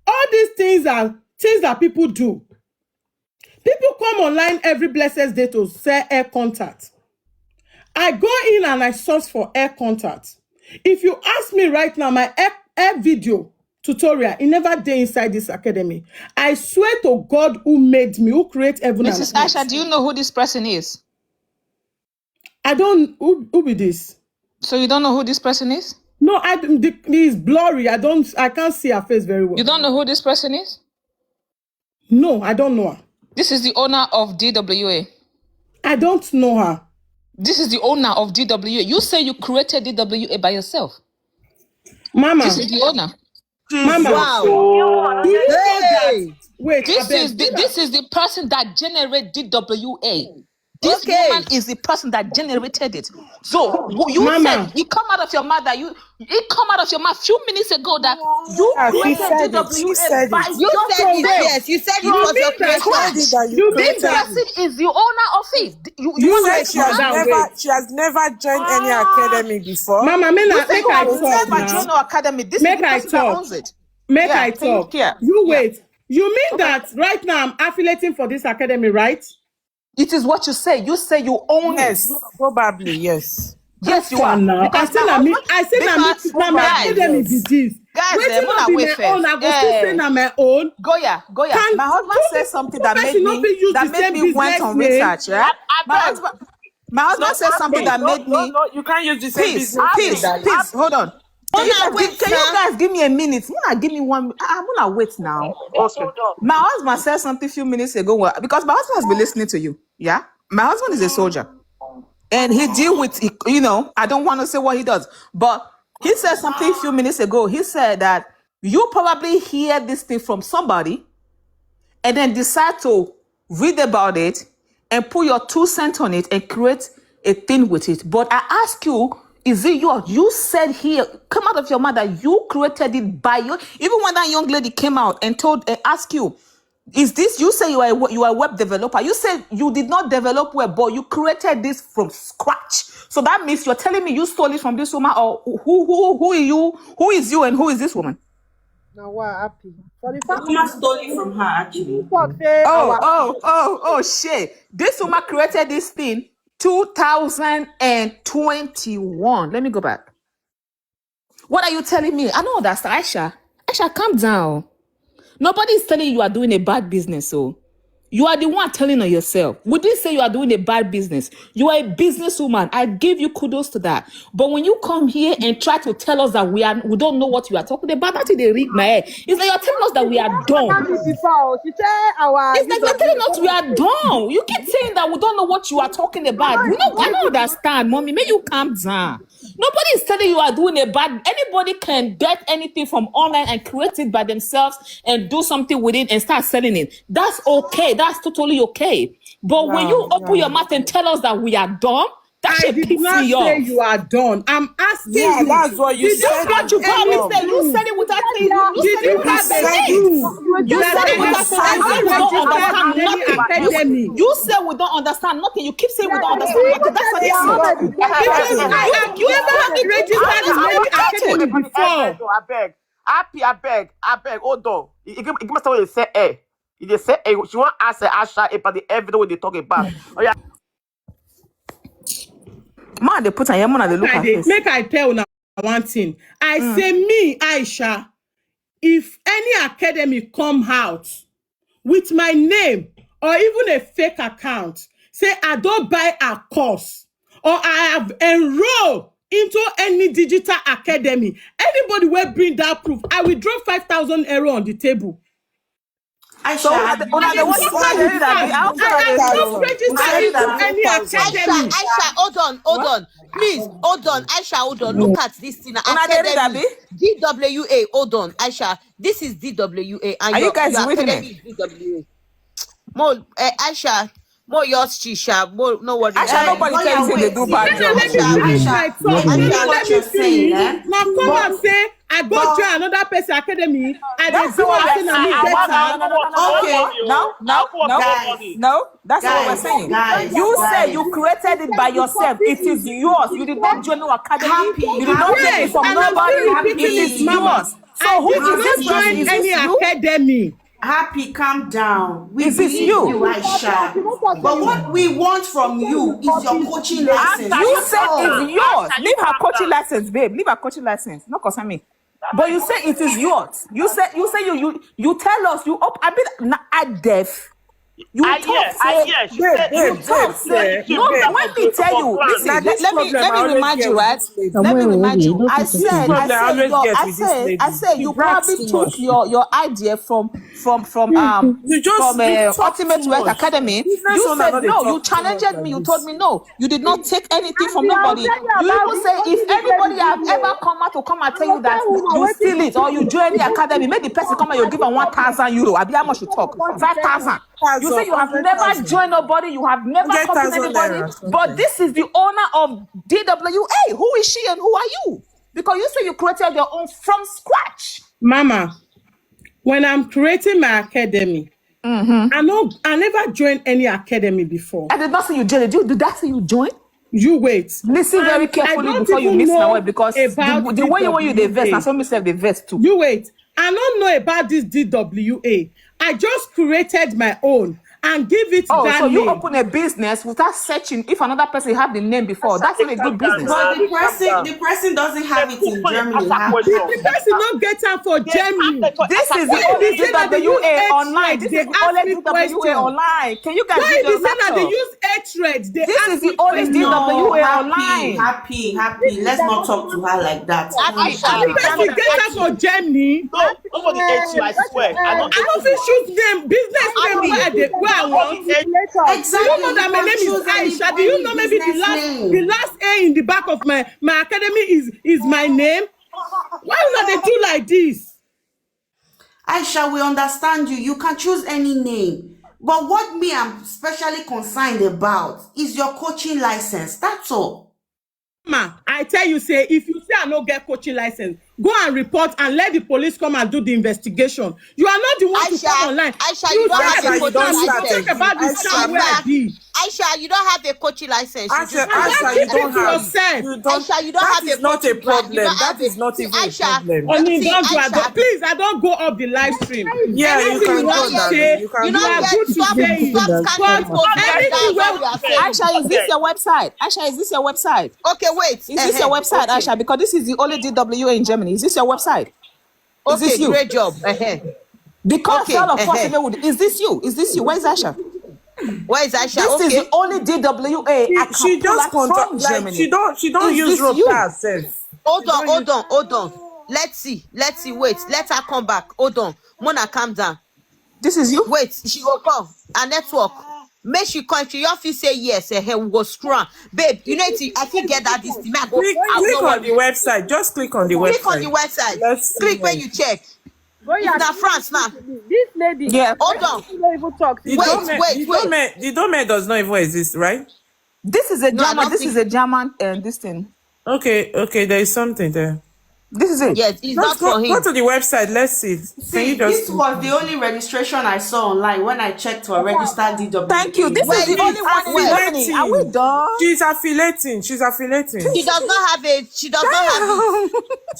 all these things are things that people do. People come online every blessed day to sell air contact. I go in and I search for air contact. If you ask me right now, my air video tutorial, it never day inside this academy. I swear to God who made me, who created heaven and earth. Mrs. Aisha, do you know who this person is? I don't, who be this? So you don't know who this person is? No, it's blurry. I can't see her face very well. You don't know who this person is? No, I don't know her. This is the owner of DWA. I don't know her. This is the owner of DWA. You say you created DWA by yourself. Mama. This is the owner. Mama. Wow. Do you know that? Wait, This is the person that generated DWA. This Okay. woman is the person that generated it. So you Mama. said it come out of your mouth that it come out of your mouth a few minutes ago that you Yeah, she created said it. DWA She said by it. You said it, yourself. yes. You said it You was mean your that- creation. Told you that You you mean This that- person is the owner of it. You You want said wait she for has that, she has never joined any academy before. Mama, make you I say you have talk never joined now. our academy. This Make is the I person that talk. owns it. Make Yeah, I thank talk. you. You Yeah. wait. You mean that right now I'm affiliating for this academy, right? It is what you say. You say you own Yes, it. probably yes. Yes, you How are. far now? Because my I say na me, because na my guys, academy be this. guys, Waiting Mona, not be wait my own. first. I go still say na my own. Goya. Can My husband two said people- something two that made person not me fit use the same went business on name. research. Yeah, my husband said something that made me. No, you can't use the same Peace, business. peace. Hold on. Can you wait, guys give me a minute? Mona, give me one. I'm gonna wait now. Okay. My husband said something a few minutes ago because my husband has been listening to you. Yeah, my husband is a soldier, and he deal with I don't want to say what he does, but he said something a few minutes ago. He said that you probably hear this thing from somebody, and then decide to read about it and put your 2 cents on it and create a thing with it. But I ask you, is it yours? You said here, come out of your mouth that you created it by you. Even when that young lady came out and asked you, is this, you say you are a web developer. You said you did not develop web, but you created this from scratch. So that means you're telling me you stole it from this woman, or who are you? Who is you and who is this woman? Now we're happy. For the fact Mama stole it from her, actually. Oh, shit. This woman created this thing 2021. Let me go back. What are you telling me? I know that's Aisha. Aisha, calm down. Nobody is telling you are doing a bad business, so you are the one telling on yourself. We didn't say you are doing a bad business. You are a businesswoman. I give you kudos to that. But when you come here and try to tell us that we don't know what you are talking about, that's they read my head. It's like you're telling us that we are dumb. she said our It's like you're telling us we are dumb. You keep saying that we don't know what you are talking about. I don't understand, mommy. May you calm down. Nobody is telling you are doing a bad. Anybody can get anything from online and create it by themselves and do something with it and start selling it. That's okay. That's totally okay. But when you open your mouth and tell us that we are dumb, That I shit did pisses not me say off. you are done. I'm asking Yeah, you. that's what you Did you said. That's what have you You probably any done. said. You proof? said it without saying. You Did said it you without have a saying said it. it. proof You that said it I without have saying as if we don't registered understand in any nothing. academy? You said we don't understand nothing. You keep saying we don't Yeah, understand you nothing. even That's said an they are insult. already Because dedicated. I have You never registered in are any educated. academy before. I beg. Happy, I beg. Hold on. You give me someone they say, eh. You just say, eh. She want ask Aisha about the evidence what they talk about. Oh yeah. Man, they put on your man and they look at face. Make I tell now one thing. I say me, Aisha, if any academy come out with my name or even a fake account, say I don't buy a course or I have enrolled into any digital academy, anybody will bring that proof, I will drop 5,000 euro on the table. Aisha, So I una I the am one not una the with read that. fact. I also not I the am read. not Una registered read into that. any academy. Aisha, hold on. Aisha, hold on. Look at this thing. Una the read Academy. abi. DWA, hold on. Aisha, this is DWA and Are you guys your reading academy it? is DWA. More, Aisha, more yours, Chisha. More, no worry. Actually, nobody tell you Goya, say they wait, do see, bad Now job. let me Aisha, finish wait. my Aisha, talk. I Now get Aisha, what let you're me saying, finish. eh? Now come and But, say I go but, join another person academy and they That's do not what and we're say na saying. me I get want No, I no, am. no, don't no, want no, no, more no, okay, money. no, I no, want no, more guys, money. no. That's not what we're guys, saying. guys, You said guys. you created it by yourself. It is yours. You did not join no academy. Happy, You did not take happy, it Yes, from and I'm still nobody. It repeating it, is happy, Mama. yours. So I who did is not this person? join Is happy, any this you? academy. happy, calm down. We Is this believe you, you? Aisha. But what we want from you is your coaching license. Aisha, You you That's said calm it's down. all. yours. Aisha, you Leave her calm coaching down. license, babe. Leave her coaching license. Not concern me. But you say it is yours. You tell us I mean I deaf. You talk I say hear. She said you talk she said say if she no. register Let me tell for you. grant. Listen. Now this Let problem I me always remind get you, with right? this lady. Let me remind you. I This said, problem I always get with this I lady. said, She you brags probably too took much. your idea You talk Ultimate too Wealth much. Academy. Business You owner said not they no. You talk too much challenged me. like You told this. me no. You did not take anything from Auntie, I will nobody. tell you You about even the say if only this lady anybody have did ever here. come and I tell will you that tell una you wetin steal be it or you this. join the Even academy, make the person come and you give them 1,000 euro. I be how much you talk? 5,000. You say you have never 100,000. joined nobody. You have never copied 100,000 anybody. naira But something. this is the owner of DWA. Who is she and who are you? Because you say you created your own from scratch. Mama, when I'm creating my academy, I never joined any academy before. I did not say you joined. Did that say you joined? You wait. Listen very And I carefully don't before you even miss my word know because about the way you want you the verse, now DWA. so me self the verse too. You wait. I don't know about this DWA. I just created my own and give it Oh, that so you name. open a business without searching if another person have the name before. Aisha, That's not a calm good down business. But now. Calm down. the person doesn't have it in So they ask Germany. her question. The person not get am for They ask Germany. her This is the Why only be say that they use DWA online. H-thread? This They is the ask only me DWA question. online. Can you guys Why use be your say that they laptop? use H-thread? They This is ask the me only question. No, DWA happy, online. happy, happy. Let's not talk to her like that. Happy, Calm The happy, down. calm person down. get am for Germany. No, nobody hates you, I swear. I don't I hate don't you. fit choose name, business name Happy. where I Nobody want. hates Do you Exactly. know You that my can name is choose Aisha? Do you any know maybe business the name. last A in the back of my academy is my name? Why not they do like this? Aisha, we understand you. You can choose any name. But what me I'm specially concerned about is your coaching license. That's all. Ma, I tell you, say, if you say I no get coaching license, go and report and let the police come and do the investigation. You are not the one to come online. Aisha, you You don't say have I a Aisha, did you coaching don't scam. You start talk license. again. about the scam where I Aisha, did. Aisha, you don't have a coaching license. You just And have then Aisha, you keep a it don't to have. yourself. You don't. Aisha, you don't That have a is not a coaching brand. You problem. don't That have a is not see, even a Aisha. problem. Only See, don't do I Aisha. don't please I don't go off the live stream. Yeah, you Anything you can We want go, don't to hear you. darling. say, You You can you don't go. are get good to say it. stop scattering But post there. anything That's where all we are saying. Aisha, is this your website? Aisha, is this your website? Okay, wait. Is this your website, Okay. Aisha? Because this is the only DWA in Germany. Is this your website? Is this Okay, you? great job. Because Okay. all of us even would. Is this you? Is this you? Where's Aisha? Where is Aisha? This is Okay. the only DWA I She can pull just out from like Germany. she don't Is use this rope you? herself. Hold on. Let's see. Wait. Let her come back. Hold on. Mona, calm down. This is you? Wait. She will come. Her network. Make she come. She your say yes. We go screw am. Babe, you know it. I think get that this thing. I go out. Click No on the worry. website. Just click on the Click on website. the website. Let's see Click when here. you check. If Goya, na France now. this lady, Yeah. Hold on. she don't even talk. The Wait. domain does not even exist, right? This is a No, I German. don't This is think. a German and this thing. Okay, there is something there. This is it. Yes, it's Let's not go for go him. to the website. Let's see. Can you See, just this was the only registration I saw online when I checked for registered Thank you. DWA. This is Where the did only one in where? Germany. Are we affiliating? done? She's affiliating. She does not have it. She does not have it.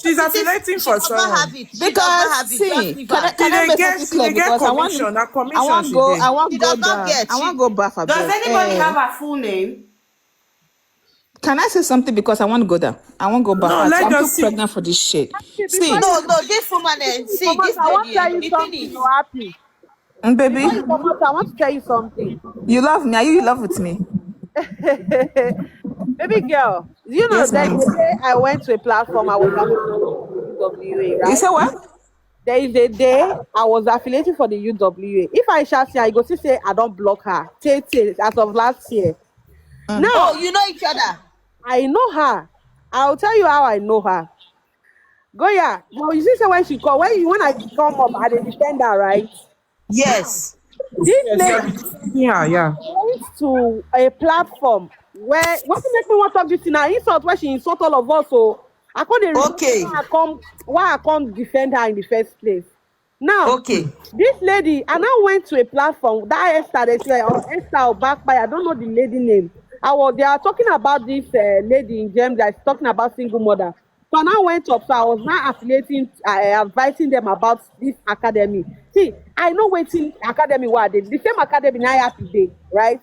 She's It is. affiliating She for does not have someone. it. She does not Because have it. Just see, leave can I her. can I make something She clear? dey get Because commission. Her I commission want she go dey. She does not get. I want go back a Does bit. anybody have a full name? Can I say something because I want to go there? I want to go back. No, let's I'm too just see. pregnant for this shit. Before See, No, you no. This woman, see come out, this I want to lady. tell you The thing something, is, you're happy. baby, Before you come out, I want to tell you something. you love me. Are you in love with me? Baby girl, you know Yes, that ma'am. the day I went to a platform, I was affiliating for the UWA, You right? say what? There is a day I was affiliating for the UWA. If I shall see her, you go see say I don't block her. As of last year. Mm. oh, Now you know each other. I know her. I'll tell you how I know her. Goya, well, you see, say when she call, when I come up, I dey defend her, right? Yes. This Yes, you are lady defending her. Yeah. went to a platform where what make me want to talk this thing now insult where she insult all of us. So I can't dey remember Okay. why I can't defend her in the first place. Now Okay. this lady, I now went to a platform that Esther they say or Esther or Backby, I don't know the lady name. They are talking about this lady in Gem that's talking about single mother. So I now went up, so I was now affiliating, advising them about this academy. See, I know wetin academy what dey, the same academy na I have today, right?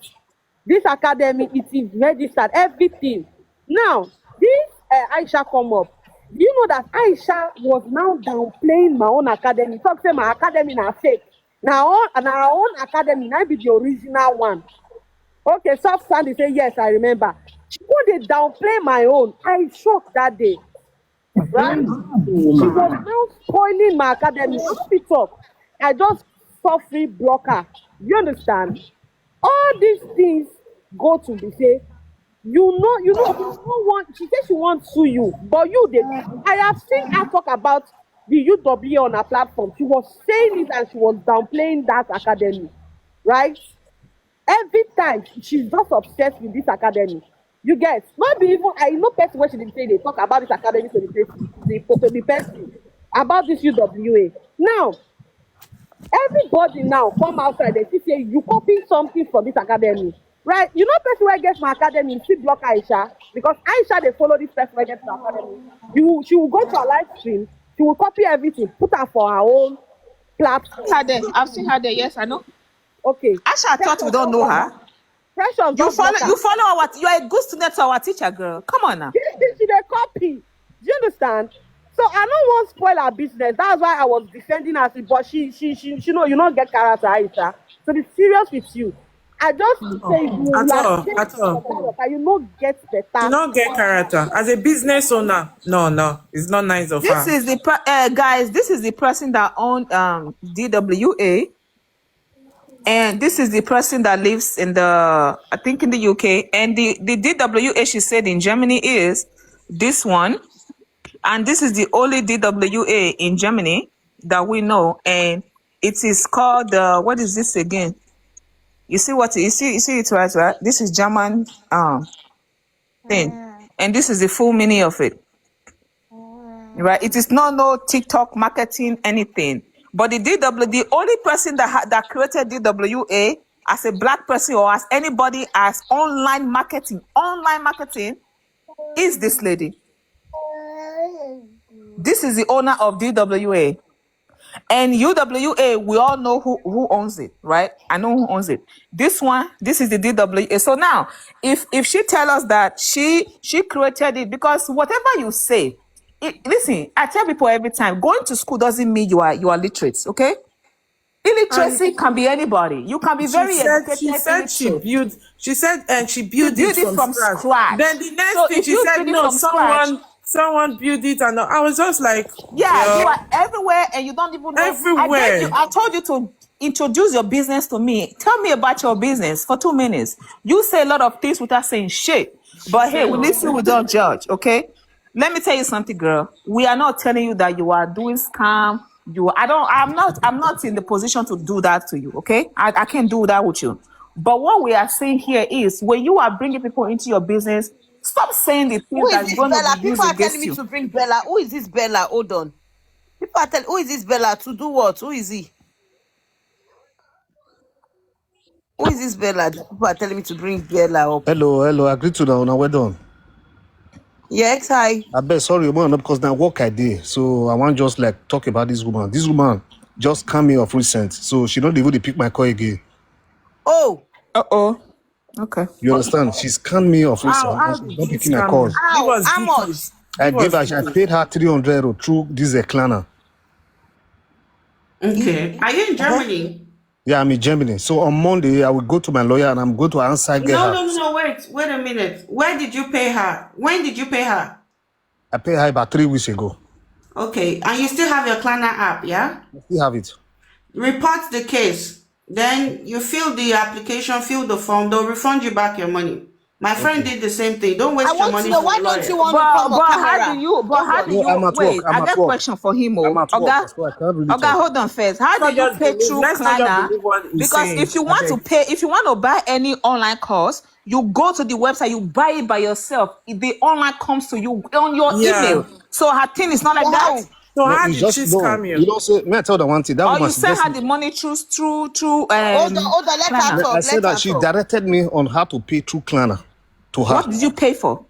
This academy, it is registered, everything. Now, this Aisha come up. Do you know that Aisha was now downplaying my own academy? Talk say my academy na fake. Na our own academy na be the original one. Okay, soft sandy say yes, I remember. She go dey downplay my own. I shocked that day, right? She was now spoiling my academy. I no fit talk. I just softly block her. You understand? All these things go to be say, you don't want. She said she wants sue you, but you dey. I have seen her talk about the UW on her platform. She was saying it and she was downplaying that academy, right? Every time she's just obsessed with this academy. You get not be even I know person where she did say they talk about this academy to the person to the person about this UWA. Now everybody now come outside they see say you copy something for this academy, right? You know person wey get my academy still block Aisha because Aisha dey follow this person wey get my academy. She will go to her live stream, she will copy everything, put am for her own platform. Her there. I've seen her there. Yes, I know. Okay, Asha thought we don't know her. Precious You don block her. follow our. You are a good student to our teacher, girl. Come on now. She dey copy. Do you understand? So I don't want spoil her business. That's why I was defending her. But she know you don't get character, Aisha. So be serious with you. I just say you At like all. At all. you no get She better. not get character as a business owner. No, it's not nice of This her. is the guys. This is the person that owned DWA, and this is the person that lives in I think in the UK. And the DWA she said in Germany is this one, and this is the only DWA in Germany that we know, and it is called what is this again? You see what you see it right? This is German thing, and this is the full meaning of it. Right, it is not no TikTok marketing anything, but the only person that created DWA as a black person or as anybody as online marketing is this lady. This is the owner of DWA. And UWA, we all know who owns it, right? I know who owns it. This is the DWA. So now, if she tell us that she created it, because whatever you say, listen, I tell people every time, going to school doesn't mean you are literate, okay? Illiteracy can be anybody. You can be very educated, illiterate. She said and she built build it from scratch. Then the next So thing if she you said, build it no, from scratch, someone built it, and I was just like, yeah, you girl, are everywhere and you don't even know. everywhere. I told you to introduce your business to me. Tell me about your business for 2 minutes. You say a lot of things without saying shit. But hey, we listen, we don't judge, okay? Let me tell you something, girl. We are not telling you that you are doing scam. I'm not in the position to do that to you, okay? I can't do that with you. But what we are saying here is when you are bringing people into your business, stop saying the Who things is that's this going to Bella? be used People are telling against me you. to bring Bella. Who is this Bella? Hold on. People are telling, who is this Bella to do what? Who is he? Who is this Bella? People are telling me to bring Bella up. Hello. Agree to that. Now, well done. Yes, hi. I bet sorry, woman, not because now work I did. So I want just like talk about this woman. This woman just came me off recent. So she not even dey pick my call again. Oh, Uh-oh. Okay. You understand? She's scanned me off recent and How she's did not she picking my scam call. you? Give how? us How much? details. I Give us details. paid her 300 through this Klana. Okay. Are you in Uh-huh. Germany? Yeah, I'm in Germany. So on Monday I will go to my lawyer and I'm going to answer get No, her. no, no, no. Wait a minute. Where did you pay her? When did you pay her? I paid her about 3 weeks ago. Okay, and you still have your Klarna app, yeah? I still have it. Report the case. Then you fill the application, fill the form. They'll refund you back your money. My friend Okay. did the same thing. Don't I waste your want to money know, for why a don't you lawyer. want to come on camera? Hold How do on. No, you I'm at work. wait? I got question for him. I'm Oh, at work. So I can't really talk. Hold on first. How do Let's not you just pay believe. through Let's not just Klarna? believe what he's Because saying. if you I want to beg. pay, if you want to buy any online course, you go to the website, you buy it by yourself. The online comes to you on your Yeah. email. So her thing is not like So that. how? So No, how it's did she just no. scam You you? don't say. May I tell the one thing? That Or woman, you she send just. her the money through Hold on, let her Klarna. I talk. said Let that her she talk. directed me on how to pay through Klarna to her What did you pay for?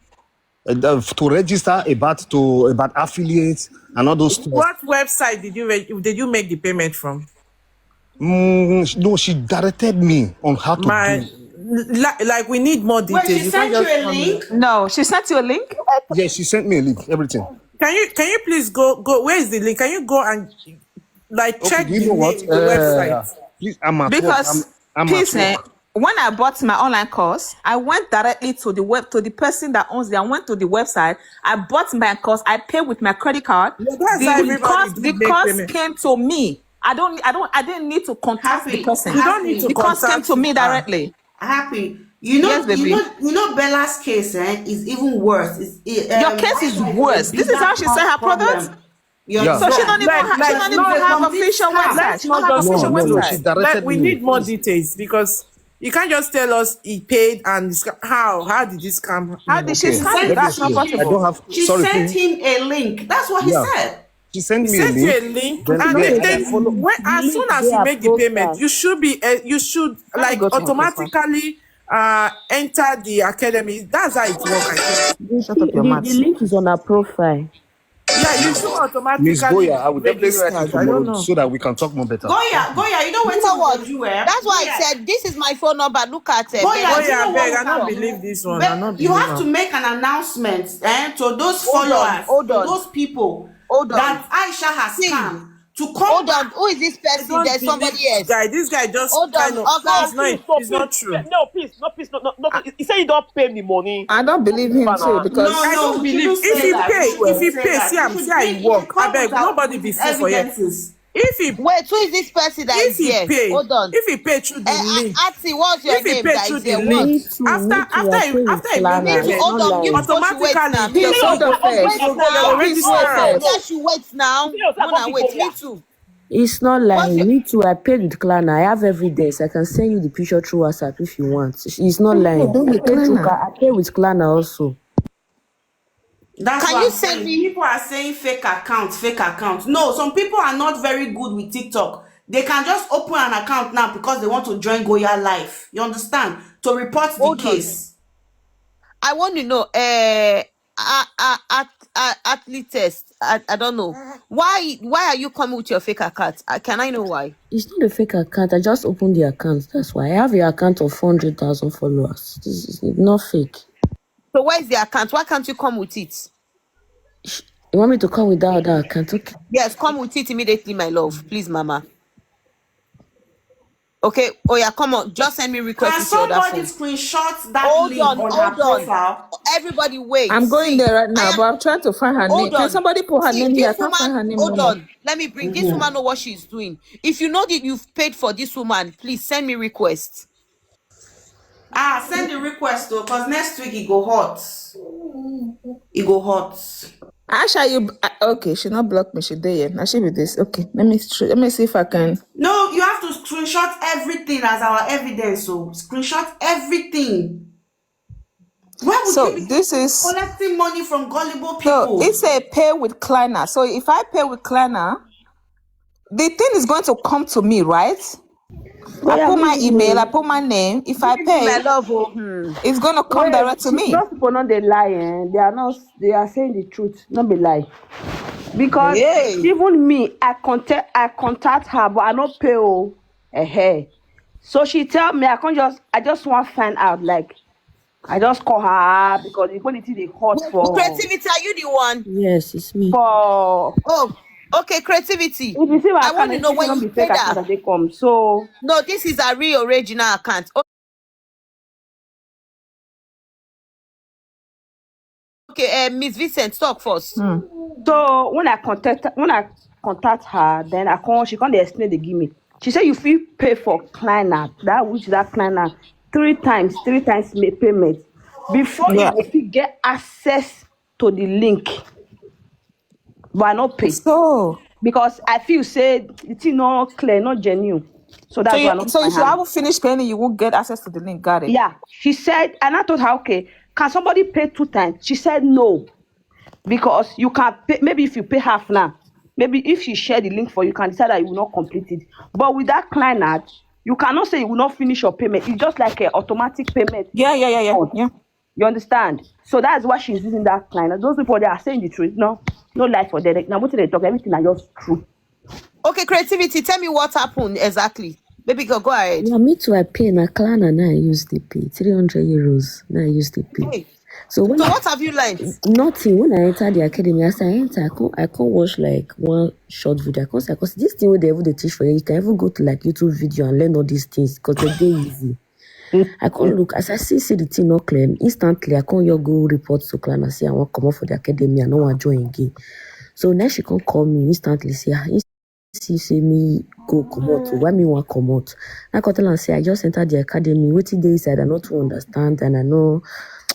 to register about affiliates and all those stuff. What website did you make the payment from? No, she directed me on how to do My it. like we need more Wait, she details. You can't sent you just a come in. link? No, she sent you a link. Yeah, she sent me a link, everything. Can you please go where is the link? Can you go and like Okay, check do you the know what? name, the website? Please, I'm at work. Because I'm at peace, work. when I bought my online course, I went directly to the person that owns it. I went to the website. I bought my course. I paid with my credit card. Yeah, that's how everybody do The make course payment. came to me. I didn't need to contact the Happy, person. You don't need to The happy, course came contact to me her. directly. happy. Yes, baby. Bella's case is even worse. Your case is Aisha is in a worse. This is bigger how she sell her products. problem. You Yeah. So she No, don't understand? even like she like don't Because even it's no, a have complete official scam. website. let's She don't not have just official No, website. she conclude. directed We me. need more details because you can't just tell us he paid and how did this scam How him? did she Okay, She scam sent you? let me That's not explain. I possible. don't have. she Sorry, sent please. him a link. That's what he Yeah, said. she sent He me a sent you link. a link, Then, and then No, I the, can follow. when the as soon link as they you her make the payment, profile. you should Let me like go to my profile. automatically enter the academy. That's how it works, I think. Shut up your The mouth. link is on her profile. Yeah, you should Miss automatically Goya, I be will definitely write you registered. I don't tomorrow know. so that we can talk more better. Thank you. Goya, you know You what know we what? go do, eh? That's why I Goya, said this is my phone number. Look at Goya, Bella. do you Goya, know what beg, we I don't can Come. believe do? this one. I don't You believe have to him. make an announcement to those Hold on, followers, hold to on, those people hold on. that Aisha has See, scammed to come hold back. on. Who is this I person? don't There's believe somebody this else. guy. This guy just Hold on, kind of Oga. it's not true. Peace, no. He said he don't pay me money. I don't believe him too No, because I don't no, we believe shouldn't say that. We if shouldn't he say pay, that. see how he He should work. I come beg, nobody with be his fool for here. evidences. If he Wait, who is this person that is here? Hold on. if he pay through the link, Ati, what's your if he name pay that through is the here? What? link, Me too. I pay with after he make Me Klarna. too. It's payment, Hold not on. You like people should wait now. automatically Me peace. also. Hold on Wait first. you go now. your Peace, wait You registrar. first. guys should wait now. Mona, wait. Me too. it's not like What's your me too. I paid with Klarna. I have evidence. I can send you the picture through WhatsApp if you want. It's not No, lying. don't be Klarna. I pay with Klarna also. That's Can what you I'm send saying. me? People are saying fake accounts, fake accounts. No, some people are not very good with TikTok. They can just open an account now because they want to join Goya Live. You understand? To report the Hold on. case. I want to know. Athlete test. I don't know. Why are you coming with your fake account? Can I know why? It's not a fake account. I just opened the account. That's why I have your account of 400,000 followers. This is not fake. So where is the account? Why can't you come with it? You want me to come with that other account? Okay. Yes, come with it immediately, my love. Please, Mama. Okay. Oh yeah, come on. Just send me request Can with your other somebody phone. screenshot that Hold link on, on her hold on. profile? Everybody wait. I'm going See, there right I now, am. but I'm trying to find her name. Hold Can on. somebody put her See, name here? I this can't find woman. her name no Hold more. on. Let me bring this woman know what she's doing. If you know that you've paid for this woman, please send me request. Send the request though, because next week it go hot. It go hot. Aisha, okay? She not block me. She there. Now she with this. Okay, let me see if I can. No, you have to screenshot everything as our evidence. So screenshot everything. Why would So you be this is collecting money from gullible so people? it's a pay with Klarna. So if I pay with Klarna, the thing is going to come to me, right? I Goya, put my believe email, I me. put my name. If I Believe me, my pay, love. Oh, it's going to come Wait, direct to me. those people not they lie, they are not. They are saying the truth, not be lie. Because Hey. even me, I contact her, but I not pay her. So she tell me I just want to find out. Like I just call her because the quality they hot Creativity, are you the one? Yes, it's me. for. Oh, okay, creativity. If you see my I want account, to I know think when don't you be fake paid account her. that they come. So No, this is a real original account. Okay, Miss Vincent, talk first. so when I contact her, then she can't explain they give me. She said you feel pay for Klarna, that Klarna three times payment before you Yeah. go fit get access to the link. But I not pay So because I feel say the thing not clear, not genuine. So so that's why you I not put so my if you hand. haven't finished paying, you won't get access to the link. Got it. Yeah, she said, and I told her, okay, can somebody pay 2 times? She said no, because you can pay. Maybe if you pay half now, maybe if she share the link for you, you can decide that you will not complete it. But with that client, you cannot say you will not finish your payment. It's just like an automatic payment. Yeah. You understand? So that's why she's using that client. Those people they are saying the truth. No lie for them. Now what they talk, everything are just true. Okay, creativity, tell me what happened exactly. Baby girl, go ahead. Yeah, me too. I pay na Klarna. Now I use the pay 300 euros. Now I use the pay. Hey. So when So what have you learned? nothing when I enter the academy, as I enter, I can't watch like one short video. I can't say because this thing where they even they teach for you can even go to like YouTube video and learn all these things because they're very easy. I can't look as I see the thing not clear instantly. I can't you go report to Klarna say I want come out for the academy. I don't want to join again. So now she can't call me instantly say see me go come out. Why me want come out? I can tell her say I just entered the academy. What they said I not to understand and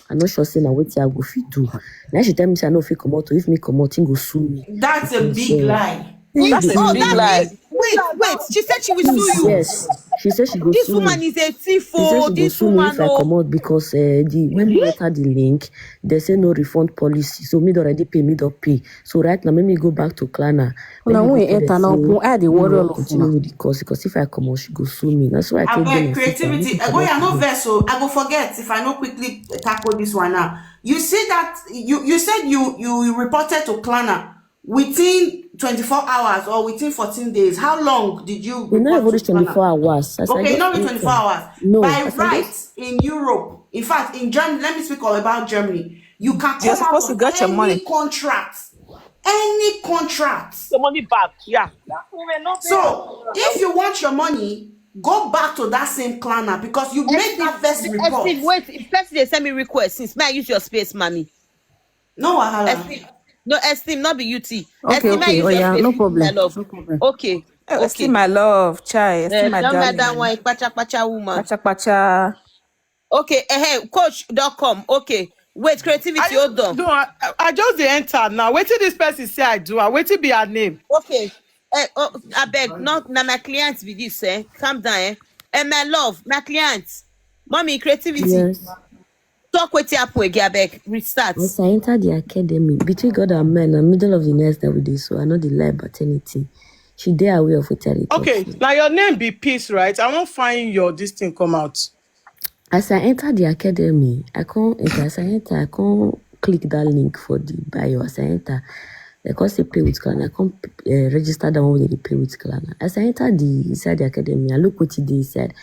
I'm not sure say na wetin I go fit do. Now she tell me say I no fit come out. If me come out, he go sue me. That's a big lie. That's a Oh, big that lie. means wait. She said she will sue you. Yes, she said she go This sue woman me. is a thief. She said Oh, she go this sue me woman. if I come out because when me enter the link, they say no refund policy. So me already pay, me don't pay. So right now, let me go back to Klarna. Let Now me me go go tell there them say now. I the me worry no all of continue una. with the course because if I come out, she go sue me. That's why I I take them beg and sister. I need creativity. to come Go out yeah, no today. vessel. I go forget if I not quickly tackle this one now. You see that you said you reported to Klarna within 24 hours or within 14 days. How long did you We not report even to reach 24 Klarna? hours. As I Okay, just not even 24 enter. hours. No, By as I just right in Europe, in fact, in Germany, let me speak all about Germany. You can You're come out supposed to of get your money. any contract. Any contract. The money back. Yeah. So if you want your money, go back to that same Klarna because you made that first report. Esteem, wait. If person they send me request since may I use your space, mommy. No wahala. Esteem, no Esteem, not be UT. Esteem, may I okay. Oh use your yeah, space, no please, my problem. love. No problem. Okay, Oh, esteem okay. my love, chai, esteem my Tell me that darling. one, pacha woman. Pacha. Okay, coach.com. Okay, wait, creativity, hold on. No, I just dey enter now. Wetin this person say I do? Wetin be her name? Okay, I beg, not na my client be this, calm down, my love, my client, mommy, creativity, Yes. talk wetin happen again, abeg, restart. As I enter the academy, between God and man, in middle of the night that we did, so I know the lie about anything. She dey aware of what I talk Okay, so. now your name be Peace, right? I won't find your this thing come out. As I enter the academy, I can't enter. As I enter, I can't click that link for the bio. As I enter, they can't say pay with Klarna. I can't register that one with the pay with Klarna. As I enter inside the academy, I look what it is inside.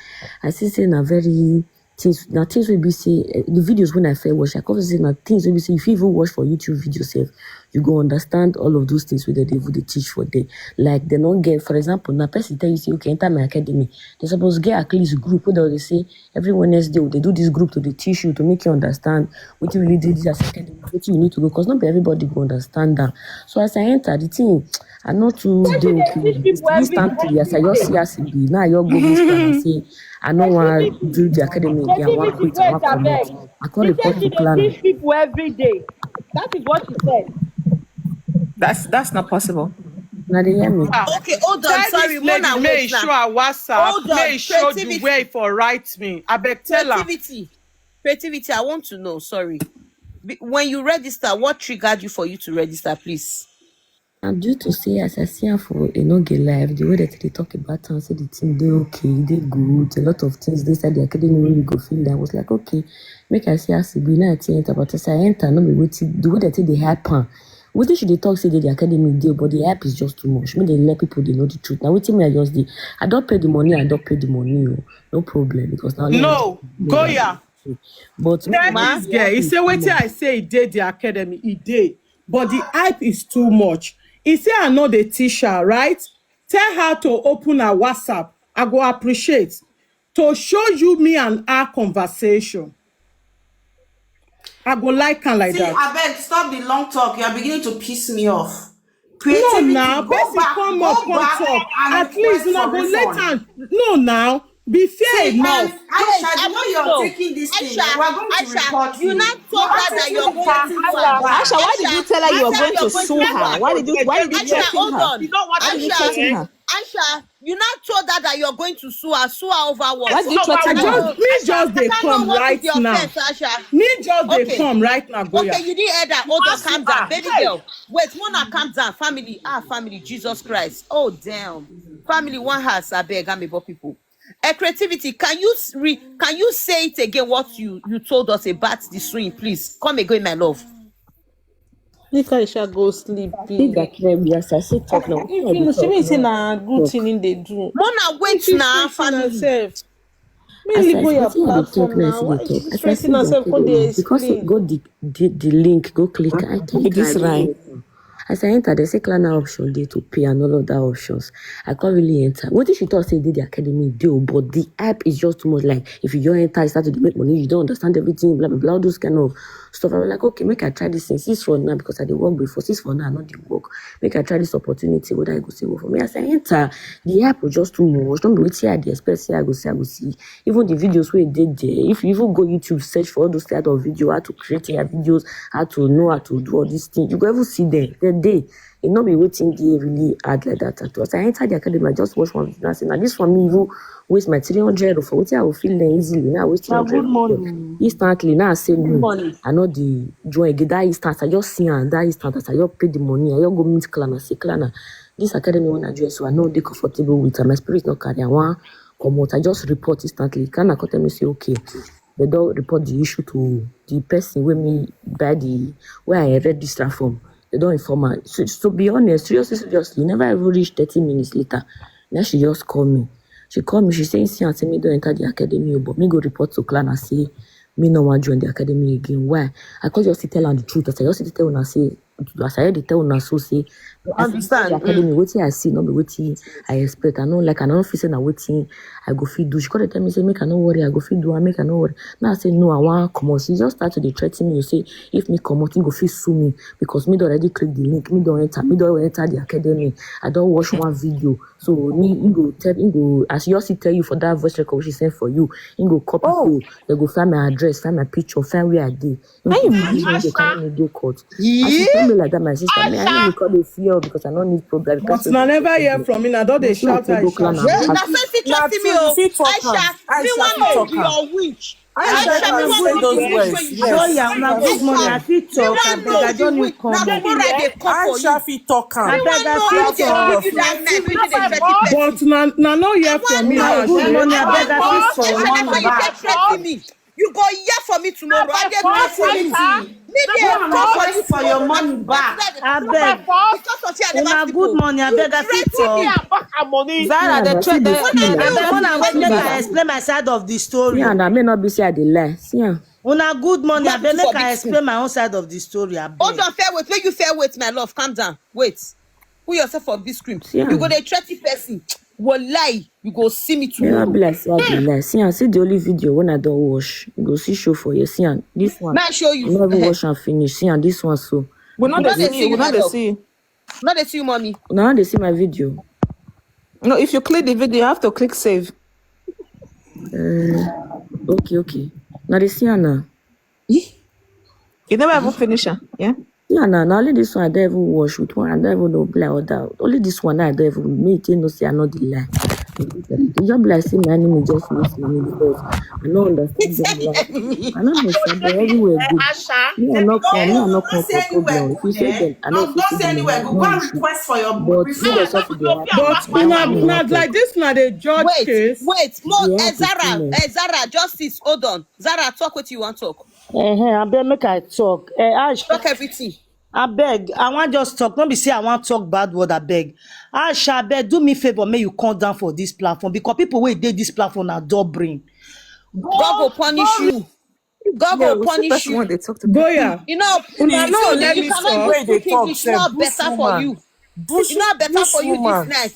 I see say na very things will be say the videos when I first watch. I can't say na things will be say if you even watch for YouTube videos, you go understand all of those things where they teach for there. Like they don't get, for example, now person tell you say okay enter my academy. They supposed get at least group where they say every Wednesday they do this group to they teach you to make you understand what you really did this as academy, what you need to go because not everybody go understand that. So as I enter the thing, I not too Why deal should with they teach people instantly as I just every see day? as it be. Now I just go miss plan and say I know want to do the academy again, I want Creativity, quit, I wait, want I come out. beg. I can't She said report she to dey Klarna. teach people every day. That is what she said. That's not possible. Now they hear me. Ah, Okay, hold on. tell Sorry, this lady, Mona, may wait he now. show her WhatsApp, Hold may on. he show the way Creativity. for write me. I beg tell her. Creativity, I want to know, sorry. When you register, what triggered you for you to register, please? And due to say, as I see her for a no get live, the way that they talk about and say the thing they okay, they good, a lot of things they said the academy really go feel that. I was like, okay, make I see her see be now enter, but as I enter, no be waiting the way that they happen. What should they talk say that the academy deal, but the app is just too much. Maybe they let people they know the truth. Now waiting me I just did. I don't pay the money, oh. No problem because now No, Goya. but Tell maybe Ma? this the girl, app he is say too wetin much. I say he did the academy, he did. But the hype is too much. He say I know the teacher, right? Tell her to open her WhatsApp. I go appreciate. To show you me and her conversation. I go like her like See, that. I beg, stop the long talk. You are beginning to piss me off. No Creativity, now, person come go back talk. and At least request una for go refund. later. No now, be fair See, enough. Wait, Aisha, I the way want to you're know. taking this thing, Aisha, we are going to Aisha, report you you. not Your told her that attitude you're is going to getting too sue her. Aisha, advanced. why did you tell her You you were said going you're to going sue to sue her? her. Why did you Aisha, threaten hold her? on. You know what Why I did you did, Aisha, threaten eh? her? Aisha, you not told her that you're going to sue her. Sue her over Why what? did you Over I threaten Can I her? just know? me Aisha, just they Can I know come what is right the now. offense, Aisha? Me just they Okay. come right now, Okay, Goya. you didn't hear that. you Hold on, want to calm down. Baby Hey, girl. Wait, Mona, calm down. Family. Family. Jesus Christ. Oh, damn. Family, one house. I beg, I'm about people. Creativity, can you say it again what you told us about the swing, please? Come again, my love. Make Aisha go I see sleepy. that clearly as I say talk now. If I you dey know, she talk mean say now. na good Talk. thing in they do. Mona, Make wait she now, straighten family. herself. Me As leave I go your wetin I dey talk platform now, I now. see dey Why talk. she As I see straighten the herself? Come they academy, because explain. go the link, go click. I Who be click. I this don't Ryan? know. As I enter, they say Klarna option dey to pay and all of that options. I can't really enter. What if she thought say did the academy deal, but the app is just too much. Like if you don't enter, you start to make money, you don't understand everything, blah blah blah, all those kind of stuff. I was like, okay, make I try this thing. 6 for now because I did work before. 6 for now, not the work. Make I try this opportunity. Whether I go see work for me. As I enter, the app was just too much. Don't be waiting at the expect say I go see. Even the videos where they did there. If you even go YouTube search for all those kind of video, how to create your videos, how to know how to do all these things, you go ever see them. The day. It not be waiting there really hard like that at all. So I entered the academy, I just watched one video and said, now this for me, even waste my 300 for what I will feel then easily. Now I waste Now good 300 morning. instantly. Now I say Good no. morning. I know the joy again. That instant, I just see her and that instant, as I just pay the money, I just go meet Klana, say Klana, this academy one address, so I know they comfortable with her. My spirit not carry. I want come out. I just report instantly. Klana come tell me say okay. They don't report the issue to the person where me buy the where I register from. They don't inform her. So to be honest, seriously, never ever reach 30 minutes later. Now she just call me. She call me, she say, see, and say me don't enter the academy, but me go report to clan and say, me no want join the academy again. Why? I can't just tell her the truth. As I just tell her say, as I already tell her so say, as I enter the Understand? academy, waiting I see, not be waiting I expect. I know like I don't feel say na waiting I go feed do. She could tell me say make I no worry, I go feed do, I make I no worry. Now I say no, I want come out. She just start to dey threaten me. You say if me come out, you go feel sue me because me don't already click the link, me don't enter the academy. I don't watch one video. So me he go as you also tell you for that voice record she sent for you, he go copy so they go find my address, find my picture, find where I did. He go find me, he go carry me go court. As she tell me like that, my sister, me I know Aisha, me call the fear because I don't need problem. The But person will I be never hear problem. from me. I don't they So I shout say go clan Aisha. am. Well, Now, so if you na trusting me, true. You oh, fit talk am. Aisha, me Aisha want fit know talk if you am. are witch. Aisha Aisha, Aisha, never me you say want wait, know those the yeah? witch where words. you Aisha, trust. Yes. Goya, wait, una yeah? good morning. Aisha, I fit me talk. want Abeg, I know the don't witch. need Now come up. Baby, tomorrow I yeah? they come for Aisha you. fit talk Me am. want Abeg, I know Say who fit out they of give your talk. you that face. knife when Not you by dey threaten force. But person. na no I hear from want me Una now, know. good Shay. morning. I Not by Abeg, want I know. fit force. talk. Your Aisha, money that's why you back. take Force. threaten me. You go hear from me Not tomorrow. I by dey force, come for you. Aisha. Creativity. Me Not Go by dey and come for force. you request for your tomorrow. money Now back. today I dey come Not for by you. Abeg, force. Because of you, I never una sleep. good Oh. morning. You Abeg, I fit threaten Give me talk. me. a back her money. See Zara, and the I see threat, the Mona, skill. I I know Abeg, you see see the the una money wait skill make back. I that explain my side of the see story. and I may not be say I dey lie. See am. Una good morning. Black Abeg, people make for big I school. explain my own side of the story. Hold Abeg. on, fair wait. Make you fair wait, my love. Calm down. Wait. Put yourself for big screen. See You go am. dey threaten person. Will lie. You go see me May not tomorrow. be like say I dey lie. See am. See the only video when I don't wash. You go see show for you. See am. This one. May I show I you? never wash and finish. See am. This one so. We not We the not dey see you. see We you, my not the love. see you. Not dey see you, mommy. Now they see my video. No, if you click the video, you have to click save. Okay. Now they see am now. You never ever finish her. Yeah. Yeah, now only this one I don't even wash with one. I don't even know black or that. Only this one I don't even make it no say I know the lie. You just be like say my enemy just listen me because I don't He understand said them the why. enemy. I don't know sir, but everywhere good. Asha, Me no, I no, not don't come say for anywhere problem. If you good, say eh? them, I know No, if you don't say say them anywhere lie, good. Go no and issue. request for your But me refer. the stuff they happen. But Now una why me na want talk? like this na the judge Wait, case. wait, more The help is too Zara, much. Zara, justice, hold on. Zara, talk what you want talk. I beg make I talk. Aisha, Talk everything. I beg. I want just talk. Don't be say I want talk bad word. I beg. Aisha, I beg. Do me favor. May you come down for this platform because people wey dey this platform na door bring. God go Go, punish go. you. God Yeah, go we see punish person when you. they talk to people. Goya, You know, una no See let you me this cannot thing even talk. where they speak talk, English. It's say not bush better for woman, you. It's not better bush for you this woman. night.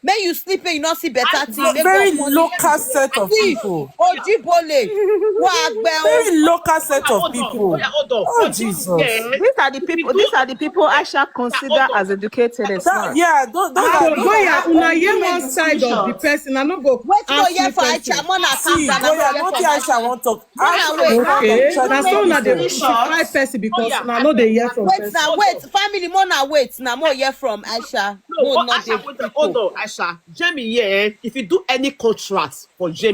May you sleep and you not see better thing. May God Very punish local you. set of See, people. Ojibole, Wagbe. Very local set of Hold on. Oh, people. yeah, hold on. Oh For this Jesus. year, These are the if you people. do, These are the people Aisha yeah, consider hold on. as educated and That smart. yeah, those are So Have those you, are Goya, have, una did hear you make one the side of the screenshots? person. I no go Wait no ask hear me for question. Aisha. Mona calm see down. I no Goya, hear not from Aisha Aisha. won't talk. Mona Aisha they wait. stand Did on Okay, you now check make so the una dey everything. crucify screenshots? person Oh, because yeah. una no dey hear from Wait person. now, Hold wait. on. Family, Mona wait. Now more hear from Aisha. No, Mo oh, not Aisha, the wait, hold people. on, Aisha. Jamie, yeah, if you do any contract for Jamie,